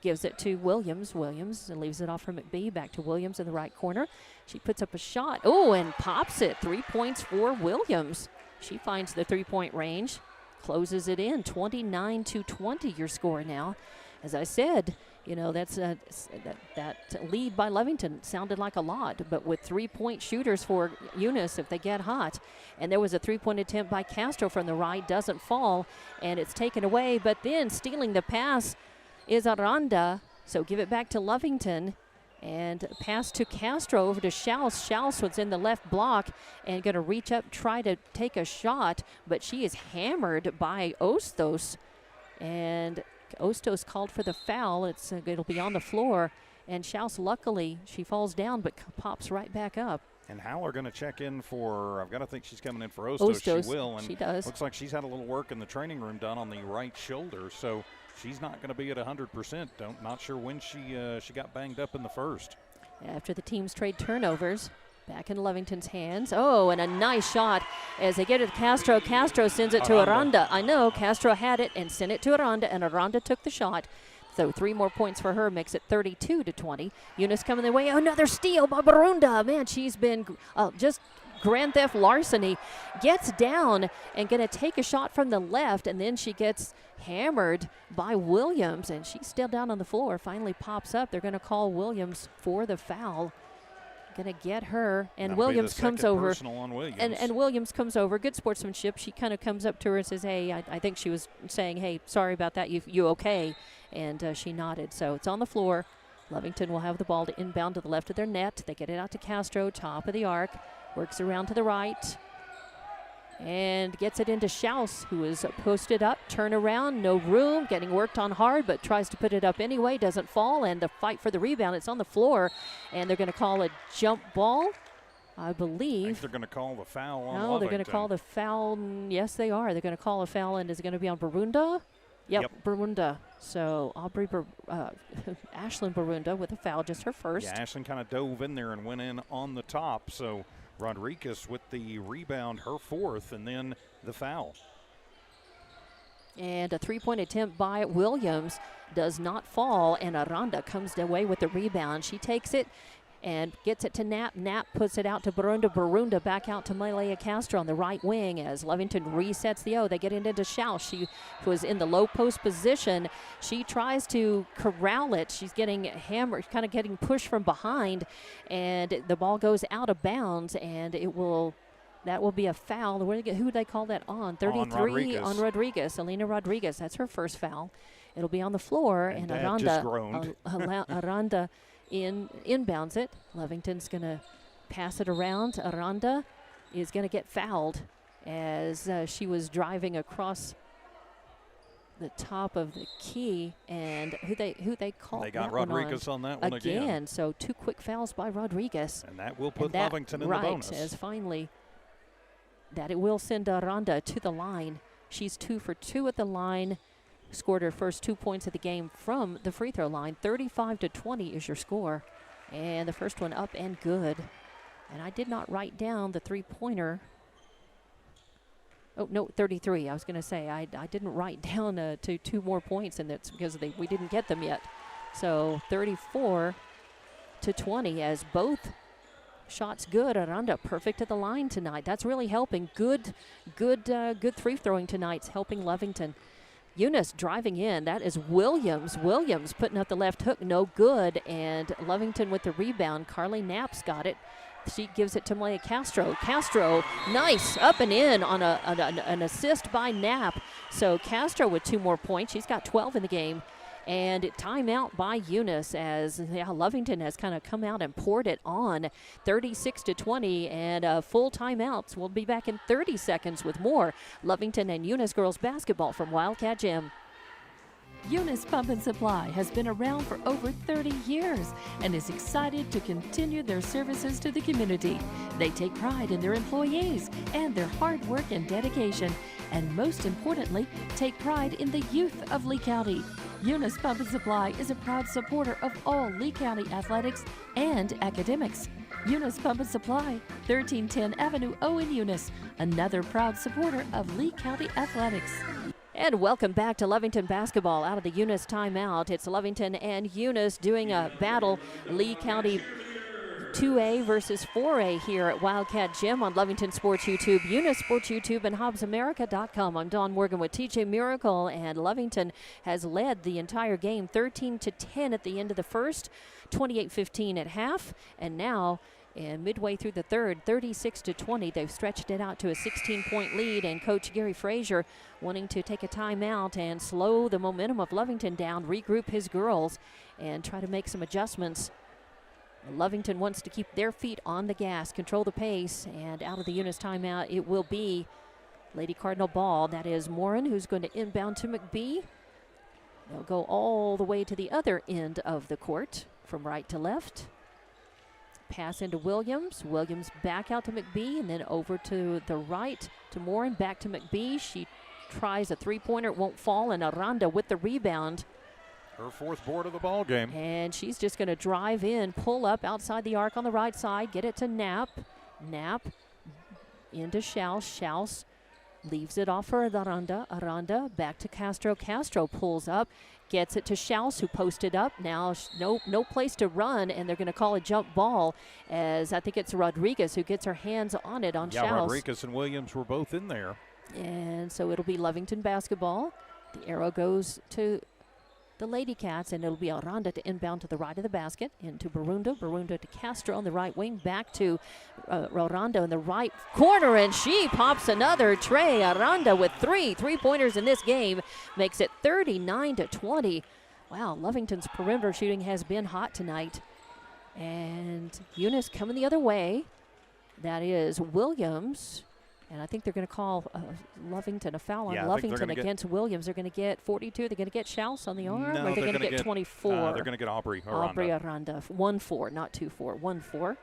Speaker 1: Gives it to Williams. Williams leaves it off from McBee, back to Williams in the right corner. She puts up a shot, and pops it. 3 points for Williams. She finds the 3-point range, closes it in. 29-20 your score now. As I said, that's that lead by Lovington sounded like a lot, but with 3-point shooters for Eunice if they get hot. And there was a 3-point attempt by Castro from the right, doesn't fall, and it's taken away. But then stealing the pass is Aranda, so give it back to Lovington. And pass to Castro over to Schaus. Schaus was in the left block and going to reach up, try to take a shot, but she is hammered by Ostos. And Ostos called for the foul. It'll be on the floor, and Schaus, luckily, she falls down but pops right back up.
Speaker 2: And Howler going to check in for, I've got to think she's coming in for Ostos. She will. And
Speaker 1: she does.
Speaker 2: Looks like she's had a little work in the training room done on the right shoulder, so she's not going to be at 100%. Not sure when she got banged up in the first.
Speaker 1: After the teams trade turnovers, back in Lovington's hands. And a nice shot as they get it to Castro. Castro sends it to Aranda. I know, Castro had it and sent it to Aranda, and Aranda took the shot. So 3 more points for her makes it 32-20. Eunice coming their way. Another steal by Barunda. Man, she's been just grand theft larceny. Gets down and going to take a shot from the left, and then she gets hammered by Williams, and she's still down on the floor. Finally pops up. They're going to call Williams for the foul. Going to get her, and
Speaker 2: That'll
Speaker 1: Williams comes over.
Speaker 2: Williams.
Speaker 1: And Williams comes over. Good sportsmanship. She kind of comes up to her and says, hey, I think she was saying, hey, sorry about that. You okay? And she nodded. So it's on the floor. Lovington will have the ball to inbound to the left of their net. They get it out to Castro, top of the arc. Works around to the right. And gets it into Schaus, who is posted up. Turn around, no room. Getting worked on hard, but tries to put it up anyway. Doesn't fall, and the fight for the rebound. It's on the floor, and they're going to call a jump ball, I believe.
Speaker 2: I think they're going to call the foul on
Speaker 1: No,
Speaker 2: Lovington.
Speaker 1: they're going to call the foul. Yes, they are. They're going to call a foul, and is it going to be on Barunda? Yep. Barunda. So Ashlyn Barunda with a foul, just her first.
Speaker 2: Yeah, Ashlyn kind of dove in there and went in on the top, so Rodriguez with the rebound, her 4th, and then the foul.
Speaker 1: And a 3-point attempt by Williams does not fall, and Aranda comes away with the rebound. She takes it and gets it to Knapp. Knapp puts it out to Barunda. Barunda back out to Lea Castro on the right wing as Lovington resets the They get it into Schaus. She was in the low post position. She tries to corral it. She's getting hammered, kind of getting pushed from behind, and the ball goes out of bounds, and that will be a foul. Who do they call that on? 33 on Rodriguez. Elena Rodriguez. That's her first foul. It'll be on the floor, and Aranda inbounds it. Lovington's going to pass it around. Aranda is going to get fouled as she was driving across the top of the key, and who they called.
Speaker 2: They got
Speaker 1: that one
Speaker 2: Rodriguez on that one again.
Speaker 1: So 2 quick fouls by Rodriguez.
Speaker 2: And that will put
Speaker 1: that,
Speaker 2: Lovington in
Speaker 1: right,
Speaker 2: the bonus.
Speaker 1: As finally that it will send Aranda to the line. She's 2 for 2 at the line. Scored her first 2 points of the game from the free throw line. 35-20 is your score. And the first one up and good. And I did not write down the three-pointer. Oh, no, 33. I was going to say I didn't write down to 2 more points, and that's because we didn't get them yet. So 34-20 as both shots good. Aranda perfect at the line tonight. That's really helping. Good free throwing tonight's helping Lovington. Eunice driving in. That is Williams. Williams putting up the left hook. No good. And Lovington with the rebound. Carly Knapp's got it. She gives it to Lea Castro. Castro, nice, up and in on an assist by Knapp. So Castro with 2 more points. She's got 12 in the game. And timeout by Eunice as Lovington has kind of come out and poured it on. 36-20 and full timeouts. We'll be back in 30 seconds with more Lovington and Eunice girls basketball from Wildcat Gym.
Speaker 4: Eunice Pump and Supply has been around for over 30 years and is excited to continue their services to the community. They take pride in their employees and their hard work and dedication, and most importantly, take pride in the youth of Lee County. Eunice Pump and Supply is a proud supporter of all Lee County athletics and academics. Eunice Pump and Supply, 1310 Avenue O in Eunice, another proud supporter of Lee County athletics.
Speaker 1: And welcome back to Lovington basketball out of the Eunice timeout. It's Lovington and Eunice doing a battle. Lee County 2A versus 4A here at Wildcat Gym on Lovington Sports YouTube, Eunice Sports YouTube, and HobbsAmerica.com. I'm Dawn Morgan with TJ Miracle, and Lovington has led the entire game 13-10 at the end of the first, 28-15 at half, and now and midway through the third, 36-20, they've stretched it out to a 16-point lead, and Coach Gary Frazier wanting to take a timeout and slow the momentum of Lovington down, regroup his girls, and try to make some adjustments. Lovington wants to keep their feet on the gas, control the pace, and out of the Eunice timeout, it will be Lady Cardinal ball. That is Morin, who's going to inbound to McBee. They'll go all the way to the other end of the court from right to left. Pass into Williams. Williams back out to McBee, and then over to the right to Morin, back to McBee. She tries a three-pointer. It won't fall, and Aranda with the rebound.
Speaker 2: Her 4th board of the ball game.
Speaker 1: And she's just going to drive in, pull up outside the arc on the right side, get it to Knapp. Knapp into Schaus. Schaus leaves it off for Aranda. Aranda back to Castro. Castro pulls up, gets it to Schaus, who posted up. Now no place to run, and they're going to call a jump ball, as I think it's Rodriguez who gets her hands on it on Schaus.
Speaker 2: Yeah, Rodriguez and Williams were both in there.
Speaker 1: And so it'll be Lovington basketball. The arrow goes to the Lady Cats, and it'll be Aranda to inbound to the right of the basket, into Barunda. Barunda to Castro on the right wing, back to Aranda in the right corner, and she pops another tray. Aranda with 3 3-pointers in this game makes it 39-20. Wow, Lovington's perimeter shooting has been hot tonight. And Eunice coming the other way. That is Williams. And I think they're going to call Lovington a foul on Lovington against Williams. They're going to get 42. They're going to get Schaus on the arm, or they're going to get 24.
Speaker 2: They're going to get Aubrey Aranda.
Speaker 1: Aubrey Aranda. 1-4, not 2-4. 1-4.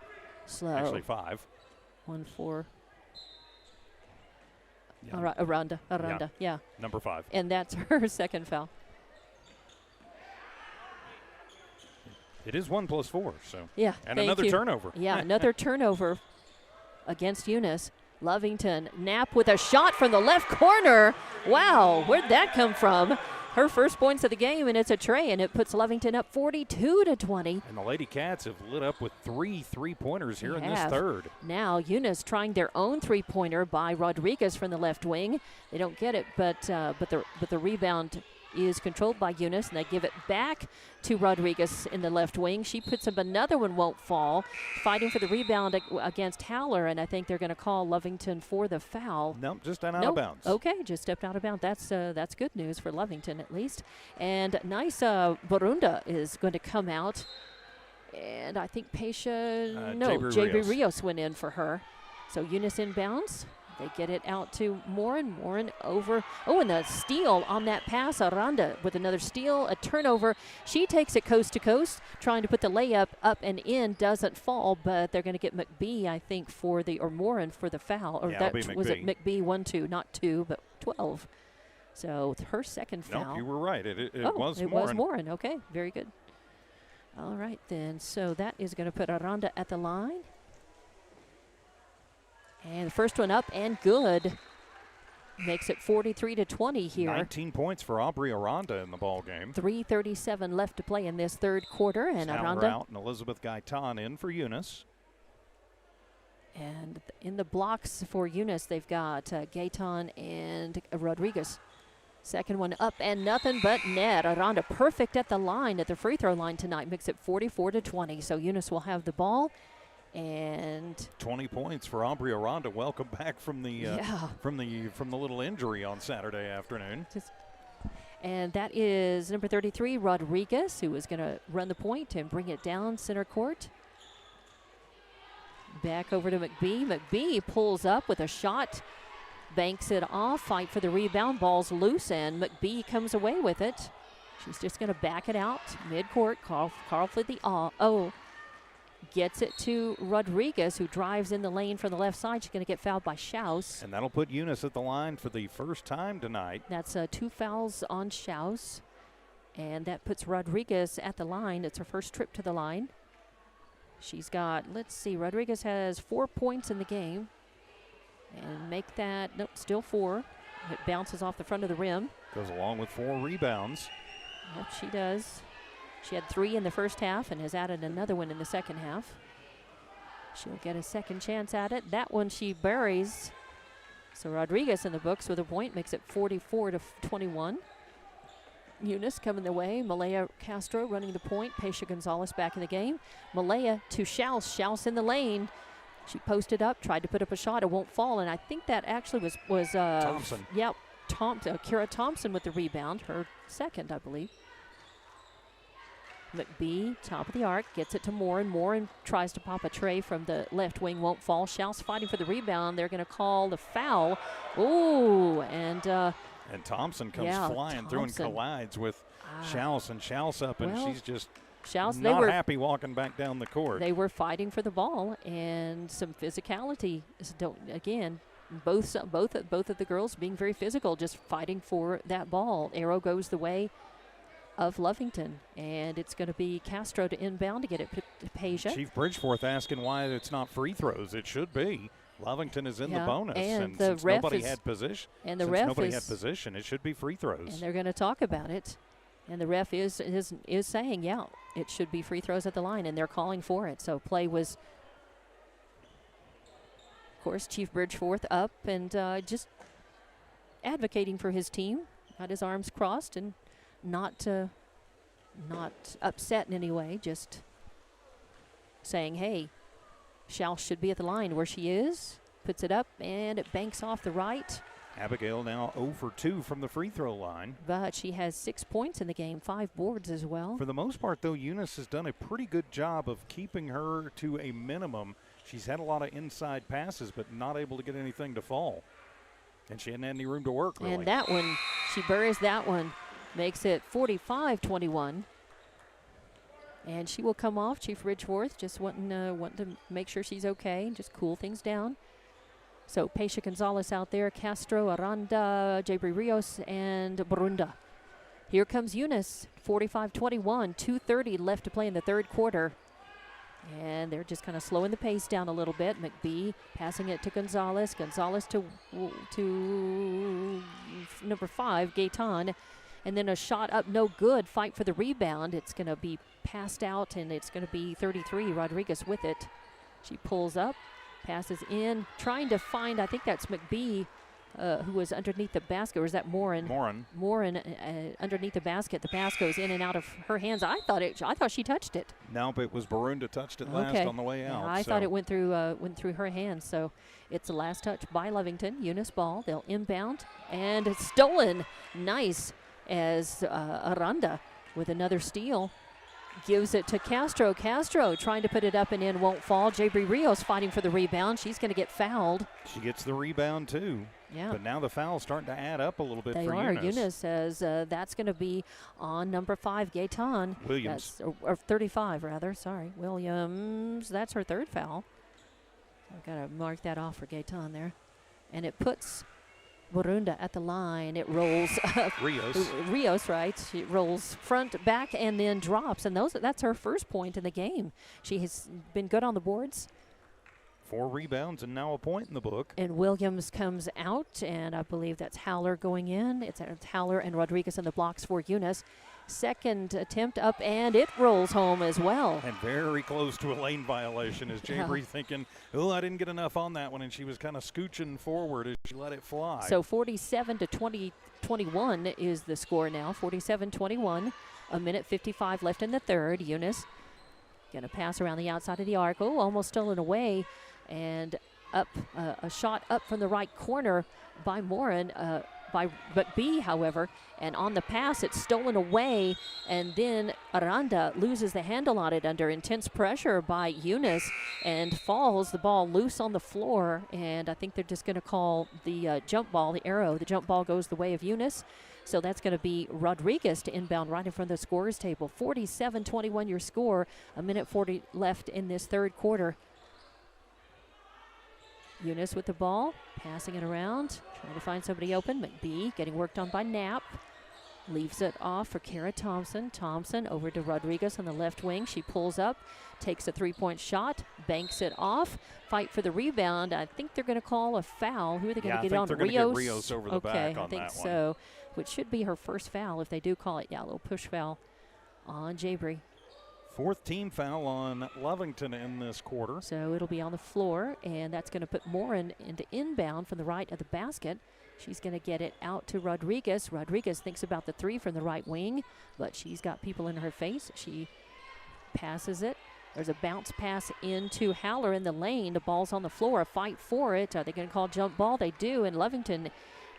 Speaker 1: Slow.
Speaker 2: Actually 5.
Speaker 1: 1-4.
Speaker 2: Yeah.
Speaker 1: Aranda. Yeah.
Speaker 2: Number 5.
Speaker 1: And that's her second foul.
Speaker 2: It is 1 + 4. So.
Speaker 1: Yeah.
Speaker 2: And another turnover.
Speaker 1: Yeah, another turnover against Eunice. Lovington, Knapp with a shot from the left corner. Wow, where'd that come from? Her first points of the game, and it's a tray, and it puts Lovington up 42-20.
Speaker 2: And the Lady Cats have lit up with 3 3-pointers here in this third.
Speaker 1: Now Eunice trying their own three-pointer by Rodriguez from the left wing. They don't get it, but the rebound is controlled by Eunice, and they give it back to Rodriguez in the left wing. She puts up another one, won't fall. Fighting for the rebound against Haller, and I think they're going to call Lovington for the foul.
Speaker 2: Nope, just out of bounds.
Speaker 1: Okay, just stepped out of bounds. That's good news for Lovington at least. And nice Barunda is going to come out, and I think JB
Speaker 2: Rios
Speaker 1: went in for her. So Eunice inbounds. They get it out to Morin. Morin over. Oh, and the steal on that pass. Aranda with another steal, a turnover. She takes it coast to coast, trying to put the layup up and in. Doesn't fall, but they're going to get McBee, I think, or Morin for the foul. Or
Speaker 2: yeah,
Speaker 1: that was it McBee 1-2, not 2, but 12. So her second foul.
Speaker 2: No, you were right. It
Speaker 1: was
Speaker 2: Morin.
Speaker 1: It was Morin. Okay, very good. All right, then. So that is going to put Aranda at the line. And the first one up and good. Makes it 43-20 here.
Speaker 2: 19 points for Aubrey Aranda in the ball game.
Speaker 1: 3:37 left to play in this third quarter. And
Speaker 2: Snowler
Speaker 1: Aranda
Speaker 2: out and Elizabeth Gaitan in for Eunice.
Speaker 1: And in the blocks for Eunice, they've got Gaitan and Rodriguez. Second one up and nothing but net. Aranda perfect at the line, at the free throw line tonight. Makes it 44-20. So Eunice will have the ball. And
Speaker 2: 20 points for Aubrey Aranda. Welcome back from the from the little injury on Saturday afternoon.
Speaker 1: And that is number 33, Rodriguez, who is going to run the point and bring it down center court. Back over to McBee. McBee pulls up with a shot, banks it off, fight for the rebound, ball's loose, and McBee comes away with it. She's just going to back it out mid-court. Carl for the gets it to Rodriguez, who drives in the lane from the left side. She's going to get fouled by Schaus.
Speaker 2: And that'll put Eunice at the line for the first time tonight.
Speaker 1: That's 2 fouls on Schaus. And that puts Rodriguez at the line. It's her first trip to the line. She's got, let's see, Rodriguez has 4 points in the game. And make that, nope, still 4. It bounces off the front of the rim.
Speaker 2: Goes along with 4 rebounds.
Speaker 1: Yep, she does. She had 3 in the first half and has added another one in the second half. She'll get a second chance at it. That one she buries. So Rodriguez in the books with a point, makes it 44-21. Eunice coming the way. Malaya Castro running the point. Paisha Gonzalez back in the game. Malaya to Schaus. Schaus in the lane. She posted up, tried to put up a shot. It won't fall, and I think that actually was
Speaker 2: Thompson.
Speaker 1: Yep, Kira Thompson with the rebound. Her second, I believe. McBee, top of the arc, gets it to Morin. Morin tries to pop a tray from the left wing, won't fall. Schaus fighting for the rebound. They're going to call the foul. Ooh, and
Speaker 2: Thompson comes flying through and collides with Schaus, and Schaus up, and she's just not happy walking back down the court.
Speaker 1: They were fighting for the ball, and some physicality. Both of the girls being very physical, just fighting for that ball. Arrow goes the way of Lovington, and it's going to be Castro to inbound to get it to Paisha.
Speaker 2: Chief Bridgeforth asking why it's not free throws. It should be. Lovington is in the bonus, and since nobody had position, it should be free throws.
Speaker 1: And they're going to talk about it, and the ref is saying, yeah, it should be free throws at the line, and they're calling for it. So play was, of course, Chief Bridgeforth up and just advocating for his team, got his arms crossed and not upset in any way, just saying, hey, Schaus should be at the line where she is. Puts it up, and it banks off the right.
Speaker 2: Abigail now 0 for 2 from the free throw line.
Speaker 1: But she has 6 points in the game, 5 boards as well.
Speaker 2: For the most part, though, Eunice has done a pretty good job of keeping her to a minimum. She's had a lot of inside passes, but not able to get anything to fall. And she hadn't had any room to work, really.
Speaker 1: And that one, she buries that one. Makes it 45-21. And she will come off. Chief Bridgeforth just wanting to make sure she's okay, just cool things down. So Paisha Gonzalez out there, Castro, Aranda, Jabri Rios, and Barunda. Here comes Eunice, 45-21, 2:30 left to play in the third quarter. And they're just kind of slowing the pace down a little bit. McBee passing it to Gonzalez. Gonzalez to number 5, Gaitan. And then a shot up, no good. Fight for the rebound. It's going to be passed out, and it's going to be 33. Rodriguez with it. She pulls up, passes in, trying to find, I think that's McBee, who was underneath the basket. Or is that Morin? Morin underneath the basket. The pass goes in and out of her hands. I thought she touched it.
Speaker 2: No, but it was Barunda touched it last on the way out.
Speaker 1: Yeah, I thought it went through her hands. So it's the last touch by Lovington. Eunice ball. They'll inbound, and it's stolen. Nice. As Aranda with another steal. gives it to Castro. Castro trying to put it up and in, won't fall. Jabri Rios fighting for the rebound. She's going to get fouled.
Speaker 2: She gets the rebound too.
Speaker 1: Yeah.
Speaker 2: But now the foul's starting to add up a little bit
Speaker 1: They
Speaker 2: for
Speaker 1: are.
Speaker 2: Eunice.
Speaker 1: Eunice says that's going to be on number 5, Gaetan
Speaker 2: Williams.
Speaker 1: or 35 rather. Sorry, Williams. That's her third foul. I've got to mark that off for Gaetan there, and it puts Burunda at the line. It rolls Rios, right? She rolls front, back, and then drops, and that's her first point in the game. She has been good on the boards.
Speaker 2: 4 rebounds and now a point in the book.
Speaker 1: And Williams comes out, and I believe that's Haller going in. It's Haller and Rodriguez in the blocks for Eunice. Second attempt up, and it rolls home as well.
Speaker 2: And very close to a lane violation as Jabri thinking, oh, I didn't get enough on that one, and she was kind of scooching forward as she let it fly.
Speaker 1: So 47-21 is the score now. 47-21, a minute 55 left in the third. Eunice going to pass around the outside of the arc. Oh, almost stolen away. And up, a shot up from the right corner by Morin, but B, however, and on the pass, it's stolen away, and then Aranda loses the handle on it under intense pressure by Eunice and falls the ball loose on the floor, and I think they're just going to call the jump ball, the arrow. The jump ball goes the way of Eunice, so that's going to be Rodriguez to inbound right in front of the scorer's table. 47-21 your score, a minute 40 left in this third quarter. Eunice with the ball, passing it around, trying to find somebody open. McBee getting worked on by Knapp. Leaves it off for Kara Thompson. Thompson over to Rodriguez on the left wing. She pulls up, takes a three-point shot, banks it off. Fight for the rebound. I think they're going to call a foul. Who are they going to get on?
Speaker 2: They're going to get Rios over the back on
Speaker 1: I think
Speaker 2: that one.
Speaker 1: so, which should be her first foul if they do call it. Yeah, a little push foul on Jabri.
Speaker 2: 4th team foul on Lovington in this quarter.
Speaker 1: So it'll be on the floor, and that's going to put Morin into inbound from the right of the basket. She's going to get it out to Rodriguez. Rodriguez thinks about the three from the right wing, but she's got people in her face. She passes it. There's a bounce pass into Haller in the lane. The ball's on the floor. A fight for it. Are they going to call jump ball? They do, and Lovington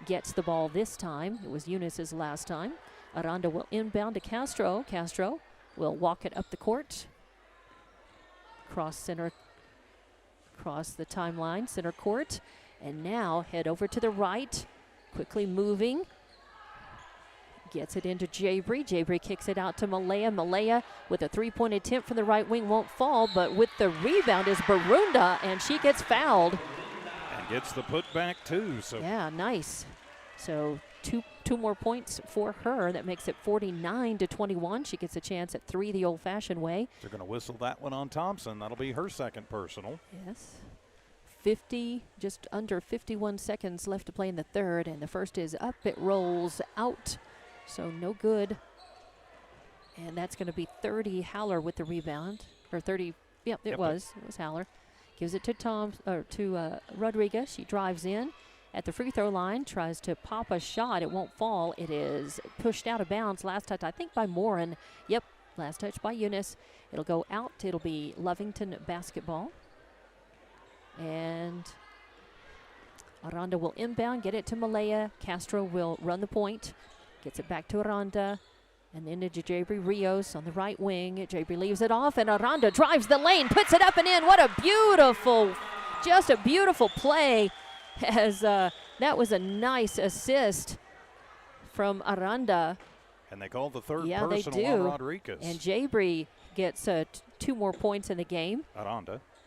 Speaker 1: gets the ball this time. It was Eunice's last time. Aranda will inbound to Castro. Castro will walk it up the court. Cross center, cross the timeline, center court. And now head over to the right. Quickly moving. Gets it into Jabri. Jabri kicks it out to Malaya. Malaya with a three-point attempt from the right wing won't fall, but with the rebound is Burunda, and she gets fouled.
Speaker 2: And gets the putback too. So
Speaker 1: yeah, nice. So two more points for her. That makes it 49-21. She gets a chance at 3 the old-fashioned way.
Speaker 2: They're going to whistle that one on Thompson. That'll be her second personal.
Speaker 1: Yes. Just under 51 seconds left to play in the third, and the first is up. It rolls out, so no good. And that's going to be 30. Haller with the rebound, or 30. Yep, it was Haller. Gives it to Rodriguez. She drives in at the free throw line, tries to pop a shot. It won't fall. It is pushed out of bounds. Last touch, I think, by Morin. Yep, last touch by Eunice. It'll go out. It'll be Lovington basketball. And Aranda will inbound, get it to Malaya. Castro will run the point, gets it back to Aranda, and then to Jabri Rios on the right wing. Jabri leaves it off, and Aranda drives the lane, puts it up and in. What a beautiful, just a beautiful play. As that was a nice assist from Aranda.
Speaker 2: And they called the third
Speaker 1: Yeah, they
Speaker 2: personal
Speaker 1: do.
Speaker 2: on Rodriguez.
Speaker 1: And Jabri gets 2 more points in the game.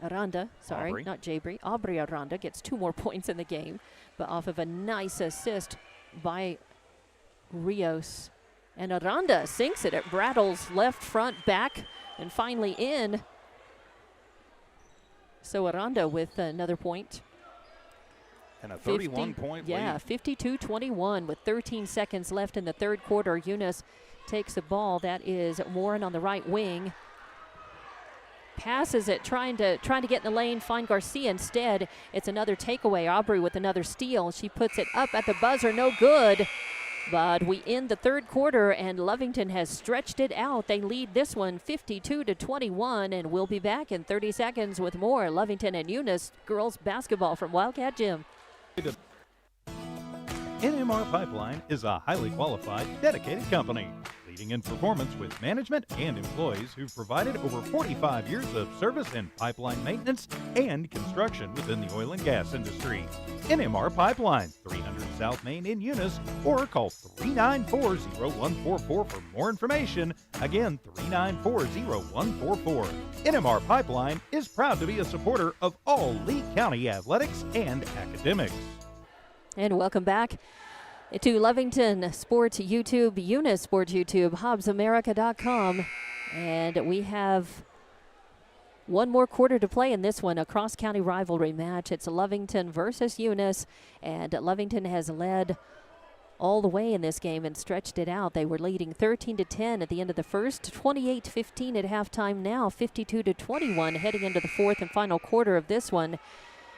Speaker 2: Aranda,
Speaker 1: sorry,
Speaker 2: Aubrey.
Speaker 1: not Jabri. Aubrey Aranda gets 2 more points in the game, but off of a nice assist by Rios. And Aranda sinks it. It rattles left, front, back, and finally in. So Aranda with another point.
Speaker 2: And a 31-point lead.
Speaker 1: Yeah, 52-21 with 13 seconds left in the third quarter. Eunice takes the ball. That is Warren on the right wing. Passes it, trying to get in the lane, find Garcia instead. It's another takeaway. Aubrey with another steal. She puts it up at the buzzer, no good. But we end the third quarter, and Lovington has stretched it out. They lead this one 52-21, and we'll be back in 30 seconds with more Lovington and Eunice girls basketball from Wildcat Gym.
Speaker 3: NMR Pipeline is a highly qualified, dedicated company leading in performance with management and employees who've provided over 45 years of service in pipeline maintenance and construction within the oil and gas industry. NMR Pipeline, 300 South Main in Eunice, or call 394-0144 for more information. Again, 394-0144. NMR Pipeline is proud to be a supporter of all Lea County athletics and academics.
Speaker 1: And welcome back to Lovington Sports YouTube, Eunice Sports YouTube, HobbsAmerica.com. And we have one more quarter to play in this one, a cross-county rivalry match. It's Lovington versus Eunice, and Lovington has led all the way in this game and stretched it out. They were leading 13-10 at the end of the first, 28-15 at halftime now, 52-21 heading into the fourth and final quarter of this one.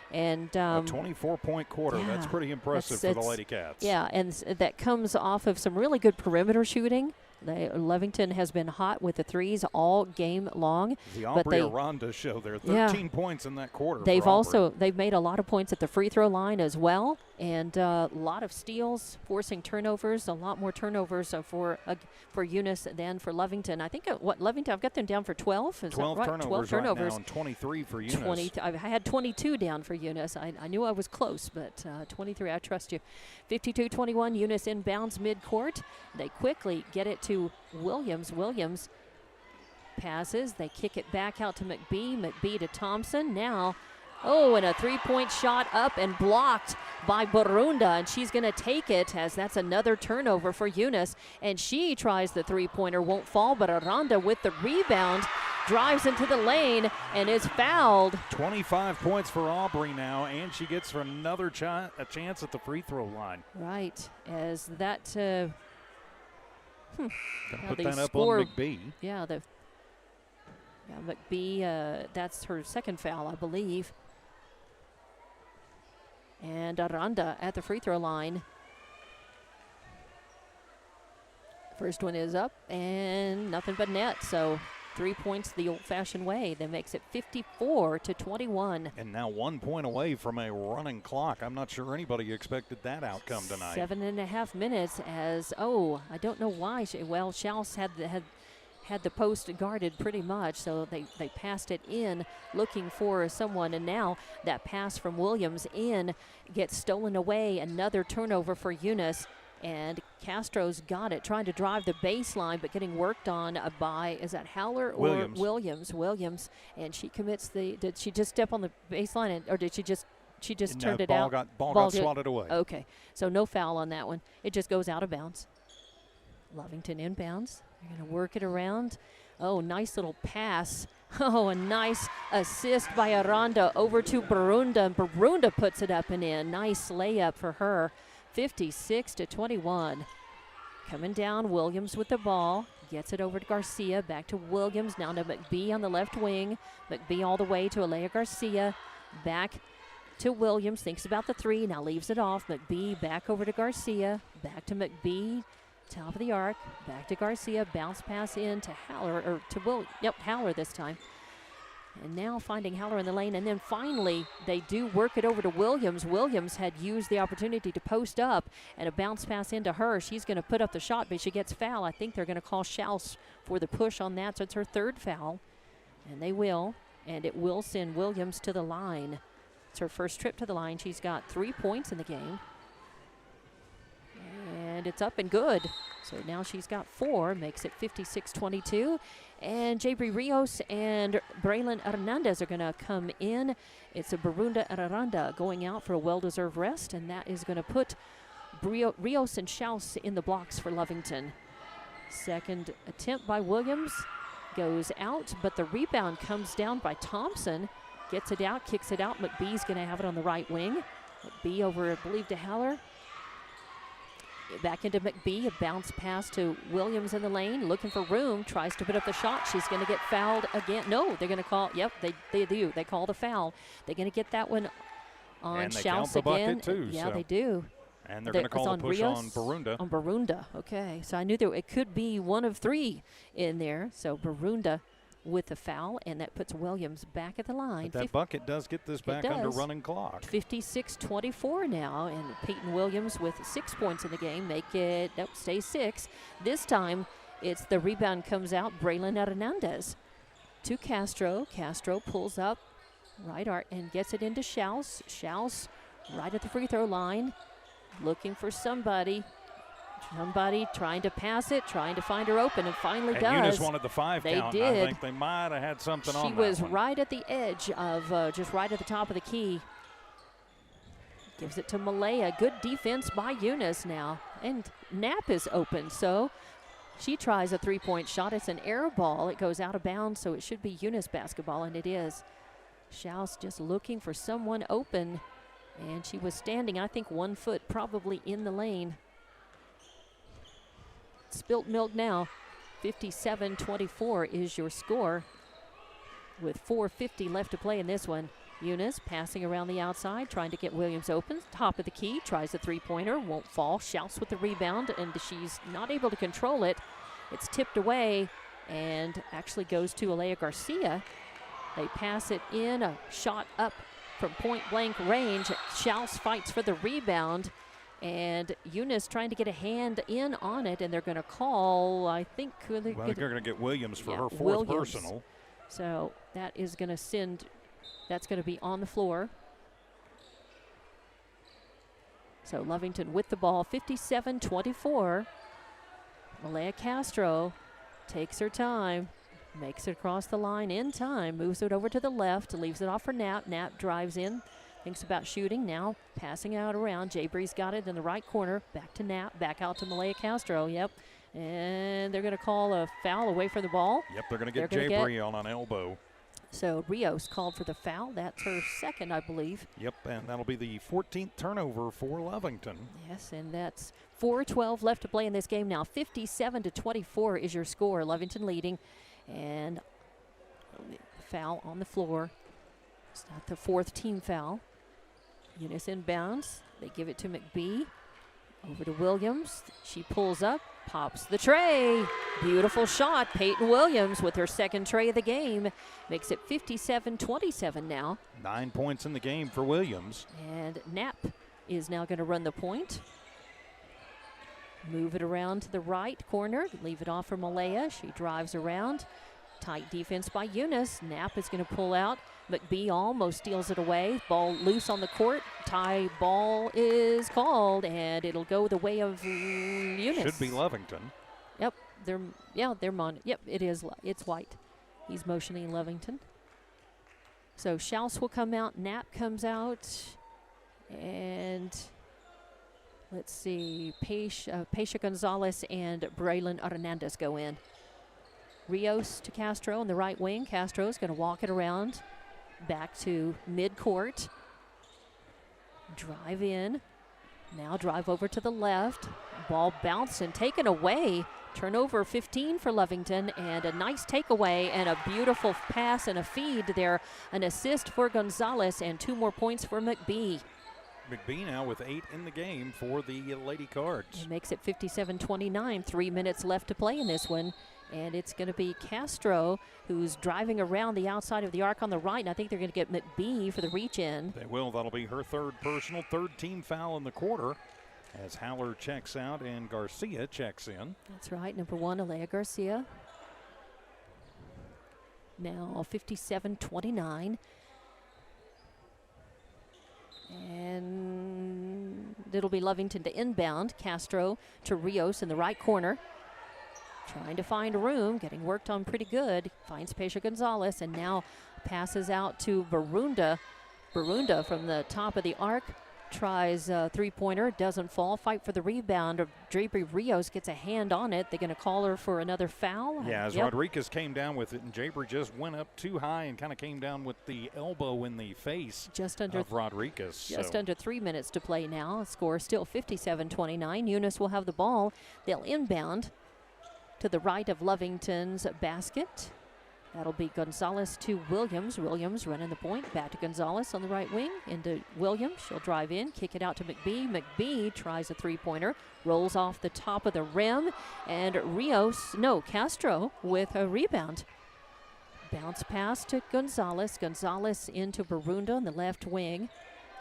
Speaker 1: And
Speaker 2: a 24-point quarter.
Speaker 1: Yeah,
Speaker 2: that's pretty impressive for the Lady Cats.
Speaker 1: Yeah, and that comes off of some really good perimeter shooting. Lovington has been hot with the threes all game long.
Speaker 2: The Aubrey-Aranda show there, 13 points in that quarter.
Speaker 1: They've made a lot of points at the free throw line as well, and a lot of steals, forcing turnovers, a lot more turnovers for Eunice than for Lovington. I think Lovington, I've got them down for 12. Is
Speaker 2: 12
Speaker 1: that right?
Speaker 2: turnovers
Speaker 1: 12 turnovers.
Speaker 2: Right now and 23 for Eunice.
Speaker 1: I had 22 down for Eunice. I knew I was close, but 23, I trust you. 52-21, Eunice inbounds midcourt. They quickly get it to Williams. Williams passes. They kick it back out to McBee. McBee to Thompson. Now, and a three-point shot up and blocked by Barunda, and she's going to take it as that's another turnover for Eunice. And she tries the three-pointer, won't fall, but Aranda with the rebound drives into the lane and is fouled.
Speaker 2: 25 points for Aubrey now, and she gets for another a chance at the free throw line.
Speaker 1: Right, as that
Speaker 2: put that up on McBee.
Speaker 1: Yeah, McBee, that's her second foul, I believe. And Aranda at the free throw line. First one is up, and nothing but net, so 3 points the old-fashioned way. That makes it 54-21.
Speaker 2: And now 1 point away from a running clock. I'm not sure anybody expected that outcome tonight.
Speaker 1: 7.5 minutes as, I don't know why. Schaus had the post guarded pretty much, so they passed it in looking for someone, and now that pass from Williams in gets stolen away. Another turnover for Eunice. And Castro's got it, trying to drive the baseline, but getting worked on by, is that Howler or Williams? Williams. And she commits did she just step on the baseline, or did she just turned it out?
Speaker 2: Ball got swatted away.
Speaker 1: Okay, so no foul on that one. It just goes out of bounds. Lovington inbounds. They're going to work it around. Nice little pass. A nice assist by Aranda over to Barunda, and Barunda puts it up and in. Nice layup for her. 56-21. Coming down, Williams with the ball. Gets it over to Garcia. Back to Williams. Now to McBee on the left wing. McBee all the way to Lea Garcia. Back to Williams. Thinks about the three. Now leaves it off. McBee back over to Garcia. Back to McBee. Top of the arc. Back to Garcia. Bounce pass in to Haller. Or to Haller this time. And now finding Haller in the lane. And then finally, they do work it over to Williams. Williams had used the opportunity to post up, and a bounce pass into her. She's going to put up the shot, but she gets foul. I think they're going to call Schaus for the push on that, so it's her third foul. And they will, and it will send Williams to the line. It's her first trip to the line. She's got 3 points in the game. And it's up and good. So now she's got 4, makes it 56-22. And Jabri Rios and Braylon Hernandez are going to come in. It's a Barunda Aranda going out for a well-deserved rest, and that is going to put Rios and Schaus in the blocks for Lovington. Second attempt by Williams goes out, but the rebound comes down by Thompson. Gets it out, kicks it out. McBee's going to have it on the right wing. McBee over, I believe, to Haller. Back into McBee, a bounce pass to Williams in the lane, looking for room, tries to put up the shot. She's going to get fouled again. No, they're going to call, they do. They call the foul. They're going to get that one on
Speaker 2: and they
Speaker 1: Schaus
Speaker 2: count the
Speaker 1: again.
Speaker 2: bucket too,
Speaker 1: yeah,
Speaker 2: so.
Speaker 1: they do.
Speaker 2: And they're going to call the push
Speaker 1: Rios,
Speaker 2: on Barunda.
Speaker 1: On Barunda, okay. So I knew it could be one of 3 in there. So Barunda with the foul, and that puts Williams back at the line.
Speaker 2: But that bucket does get this back under running clock.
Speaker 1: 56-24 now, and Peyton Williams with 6 points in the game, make it, stay 6. This time It's the rebound comes out. Braylon Hernandez to Castro. Castro pulls up right arc and gets it into Schaus. Schaus right at the free throw line, looking for somebody. Somebody trying to pass it, trying to find her open, and finally does.
Speaker 2: Eunice wanted the 5
Speaker 1: they
Speaker 2: count.
Speaker 1: Did.
Speaker 2: I think they might have had something on that.
Speaker 1: She was
Speaker 2: one.
Speaker 1: right at the edge of, just right at the top of the key. Gives it to Malaya. Good defense by Eunice now. And Knapp is open, so she tries a 3-point shot. It's an air ball. It goes out of bounds, so it should be Eunice basketball, and it is. Schaus just looking for someone open, and she was standing, I think, 1 foot probably in the lane. Spilt milk now. 57-24 is your score with 4:50 left to play in this one. Eunice passing around the outside, trying to get Williams open. Top of the key, tries a 3-pointer, won't fall. Shouts with the rebound, and she's not able to control it. It's tipped away and actually goes to Alea Garcia. They pass it in, a shot up from point-blank range. Shouts fights for the rebound. And Eunice trying to get a hand in on it, and they're going to call, I think.
Speaker 2: They're going to get Williams for her 4th
Speaker 1: Williams.
Speaker 2: personal.
Speaker 1: So that is going to send, that's going to be on the floor. So Lovington with the ball, 57-24. Malaya Castro takes her time, makes it across the line in time, moves it over to the left, leaves it off for Knapp. Knapp drives in. Thinks about shooting, now passing out around. Jabree's got it in the right corner. Back to Knapp, back out to Malaya Castro, yep. And they're going to call a foul away from the ball.
Speaker 2: Yep, they're going to get Jabree on an elbow.
Speaker 1: So Rios called for the foul. That's her second, I believe.
Speaker 2: Yep, and that'll be the 14th turnover for Lovington.
Speaker 1: Yes, and that's 4:12 left to play in this game now. 57-24 is your score. Lovington leading, and foul on the floor. It's not the 4th team foul. Eunice inbounds. They give it to McBee. Over to Williams. She pulls up, pops the tray. Beautiful shot. Peyton Williams with her 2nd tray of the game. Makes it 57-27 now.
Speaker 2: 9 points in the game for Williams.
Speaker 1: And Knapp is now going to run the point. Move it around to the right corner. Leave it off for Malaya. She drives around. Tight defense by Eunice. Knapp is going to pull out. McBee almost steals it away. Ball loose on the court. Tie ball is called, and it'll go the way of Eunice.
Speaker 2: Should be Lovington.
Speaker 1: Yep, Yep, it is. It's white. He's motioning Lovington. So Schaus will come out. Knapp comes out, and let's see, Pesha Gonzalez and Braylon Hernandez go in. Rios to Castro in the right wing. Castro's going to walk it around. Back to midcourt. Drive in. Now drive over to the left. Ball bounced and taken away. Turnover 15 for Lovington, and a nice takeaway and a beautiful pass and a feed there. An assist for Gonzalez and 2 more points for McBee.
Speaker 2: McBee now with 8 in the game for the Lady Cards.
Speaker 1: It makes it 57-29. 3 minutes left to play in this one. And it's going to be Castro who's driving around the outside of the arc on the right. And I think they're going to get McBee for the reach in.
Speaker 2: They will. That'll be her 3rd personal, 3rd team foul in the quarter as Haller checks out and Garcia checks in.
Speaker 1: That's right. Number 1, Alea Garcia. Now 57-29. And it'll be Lovington to inbound. Castro to Rios in the right corner. Trying to find room, getting worked on pretty good. Finds Pesha Gonzalez and now passes out to Barunda. Barunda from the top of the arc tries a 3-pointer, doesn't fall. Fight for the rebound. Jabri Rios gets a hand on it. They're going to call her for another foul.
Speaker 2: Yeah, as Rodriguez came down with it, and Jabri just went up too high and kind of came down with the elbow in the face of Rodriguez.
Speaker 1: Just under 3 minutes to play now. Score still 57-29. Eunice will have the ball. They'll inbound to the right of Lovington's basket. That'll be Gonzalez to Williams. Williams running the point. Back to Gonzalez on the right wing. Into Williams. She'll drive in. Kick it out to McBee. McBee tries a 3-pointer. Rolls off the top of the rim. And Castro with a rebound. Bounce pass to Gonzalez. Gonzalez into Barunda on the left wing.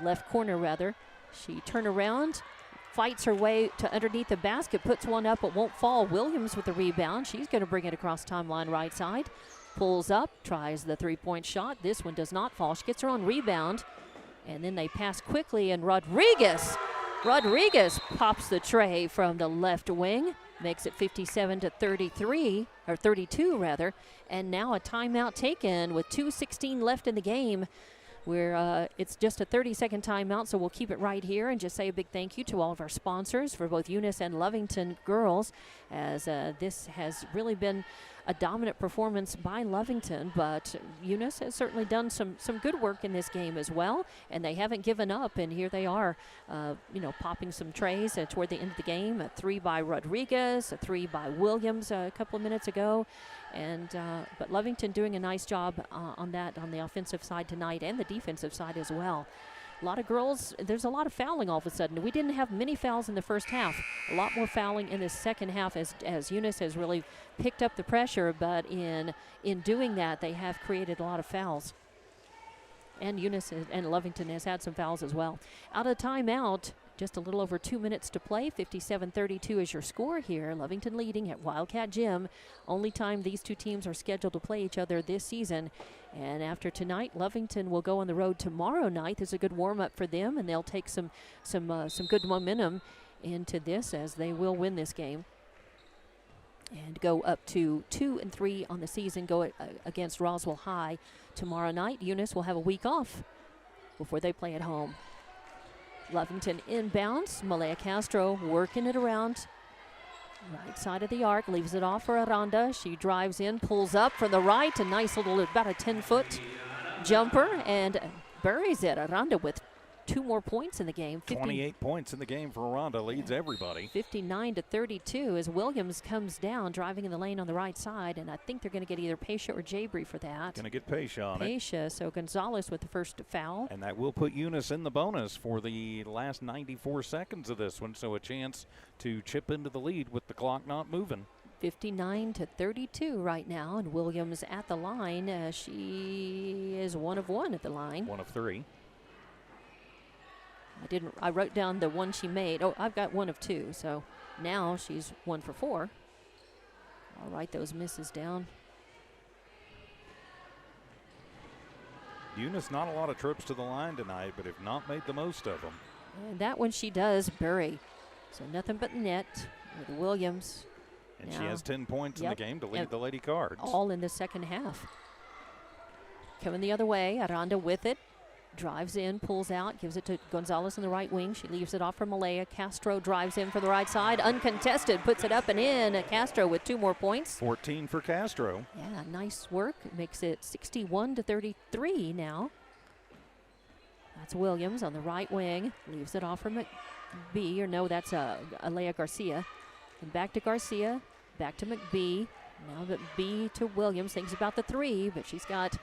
Speaker 1: Left corner, rather. She turn around. fights her way to underneath the basket, puts one up, but won't fall. Williams with the rebound. She's going to bring it across timeline right side. Pulls up, tries the three-point shot. This one does not fall. She gets her own rebound, and then they pass quickly, and Rodriguez pops the tray from the left wing, makes it 57-33, or 32 rather, and now a timeout taken with 2:16 left in the game. It's just a 30-second timeout, so we'll keep it right here and just say a big thank you to all of our sponsors for both Eunice and Lovington girls, as this has really been a dominant performance by Lovington, but Eunice has certainly done some good work in this game as well, and they haven't given up, and here they are, popping some trays toward the end of the game. A 3 by Rodriguez, a 3 by Williams a couple of minutes ago, and but Lovington doing a nice job on the offensive side tonight and the defensive side as well. A lot of girls, there's a lot of fouling all of a sudden. We didn't have many fouls in the first half. A lot more fouling in the second half as Eunice has really picked up the pressure, but in doing that, they have created a lot of fouls. And Eunice and Lovington has had some fouls as well. Out of timeout, just a little over 2 minutes to play. 57-32 is your score here. Lovington leading at Wildcat Gym. Only time these two teams are scheduled to play each other this season. And after tonight, Lovington will go on the road tomorrow night. There's a good warm-up for them, and they'll take some good momentum into this as they will win this game and go up to 2-3 on the season, go against Roswell High tomorrow night. Eunice will have a week off before they play at home. Lovington inbounds. Lea Castro working it around right side of the arc, leaves it off for Aranda. She drives in, pulls up from the right, a nice little, about a 10-foot jumper, and buries it. Aranda with 2 more points in the game.
Speaker 2: 28 points in the game for Aranda, leads everybody.
Speaker 1: 59-32 as Williams comes down, driving in the lane on the right side, and I think they're going to get either Pesha or Jabry for that.
Speaker 2: Going to get Pesha on it.
Speaker 1: Pesha, so Gonzalez with the first foul.
Speaker 2: And that will put Eunice in the bonus for the last 94 seconds of this one, so a chance to chip into the lead with the clock not moving.
Speaker 1: 59-32 right now, and Williams at the line. She is 1 of 1 at the line.
Speaker 2: 1 of 3.
Speaker 1: I wrote down the one she made. Oh, I've got 1 of 2, so now she's 1 for 4. I'll write those misses down.
Speaker 2: Eunice, not a lot of trips to the line tonight, but have not made the most of them.
Speaker 1: And that one she does bury. So nothing but net with Williams.
Speaker 2: And she has 10 points in the game to lead the Lady Cards.
Speaker 1: All in the second half. Coming the other way, Aranda with it. Drives in, pulls out, gives it to Gonzalez in the right wing. She leaves it off for Lea. Castro drives in for the right side. Uncontested, puts it up and in. Castro with 2 more points.
Speaker 2: 14 for Castro.
Speaker 1: Yeah, nice work. Makes it 61-33 now. That's Williams on the right wing. Leaves it off for McBee, or no, that's Lea Garcia. And back to Garcia, back to McBee. Now McBee to Williams. Thinks about the 3, but she's got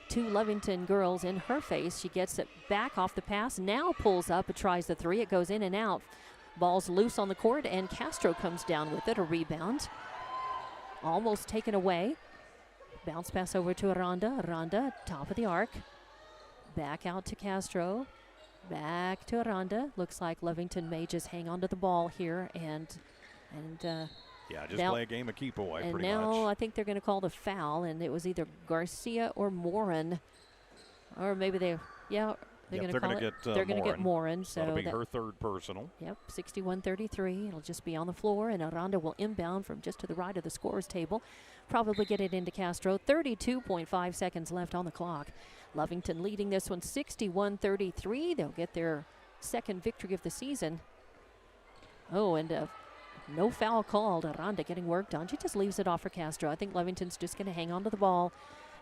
Speaker 1: 2 Lovington girls in her face. She gets it back off the pass, now pulls up and tries the 3. It goes in and out. Ball's loose on the court, and Castro comes down with it, a rebound. Almost taken away. Bounce pass over to Aranda. Aranda, top of the arc. Back out to Castro. Back to Aranda. Looks like Lovington may just hang on to the ball here and
Speaker 2: yeah, just play a game of keep away pretty much.
Speaker 1: And now I think they're going to call the foul, and it was either Garcia or Morin. Or maybe they're going to call it. They're going to get Morin. So
Speaker 2: that'll be her 3rd personal.
Speaker 1: Yep, 61-33. It'll just be on the floor, and Aranda will inbound from just to the right of the scorer's table. Probably get it into Castro. 32.5 seconds left on the clock. Lovington leading this one 61-33. They'll get their 2nd victory of the season. Oh, and no foul called. Aranda getting worked on. She just leaves it off for Castro. I think Lovington's just going to hang on to the ball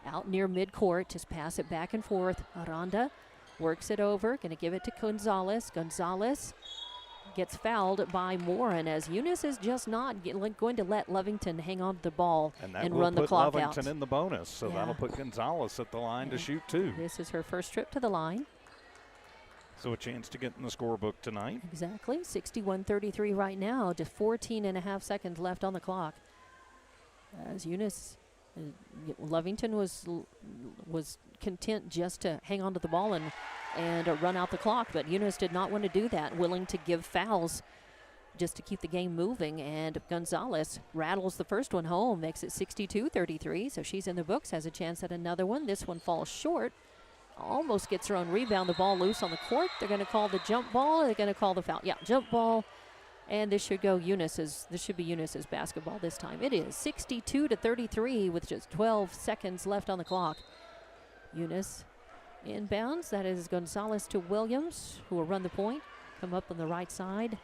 Speaker 1: out near midcourt. Just pass it back and forth. Aranda works it over. Going to give it to Gonzalez. Gonzalez gets fouled by Morin as Eunice is just not going to let Lovington hang on to the ball and run the clock out.
Speaker 2: And that will put Lovington in the bonus, so that'll put Gonzalez at the line to shoot 2.
Speaker 1: This is her first trip to the line.
Speaker 2: So a chance to get in the scorebook tonight.
Speaker 1: Exactly. 61-33 right now. Just 14.5 seconds left on the clock. As Eunice, Lovington was content just to hang on to the ball and and run out the clock. But Eunice did not want to do that, willing to give fouls just to keep the game moving. And Gonzalez rattles the first one home, makes it 62-33. So she's in the books, has a chance at another one. This one falls short. Almost gets her own rebound. The ball loose on the court. They're going to call the jump ball. They're going to call the foul. Yeah, jump ball. And this should go Eunice's. This should be Eunice's basketball this time. It is 62-33 with just 12 seconds left on the clock. Eunice inbounds. That is Gonzalez to Williams, who will run the point. Come up on the right side.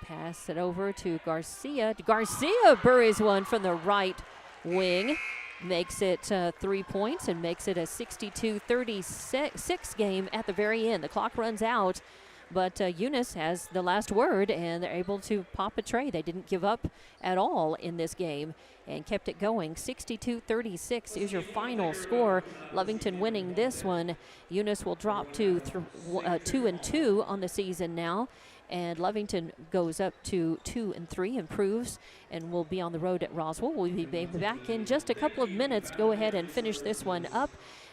Speaker 1: Pass it over to Garcia. Garcia buries one from the right wing. Makes it 3 points and makes it a 62-36 game at the very end. The clock runs out, but Eunice has the last word, and they're able to pop a tray. They didn't give up at all in this game and kept it going. 62-36 is your final score. Lovington winning this one. Eunice will drop to 2-2 on the season now. And Lovington goes up to 2-3, improves, and will be on the road at Roswell. We'll be back in just a couple of minutes to go ahead and finish this one up,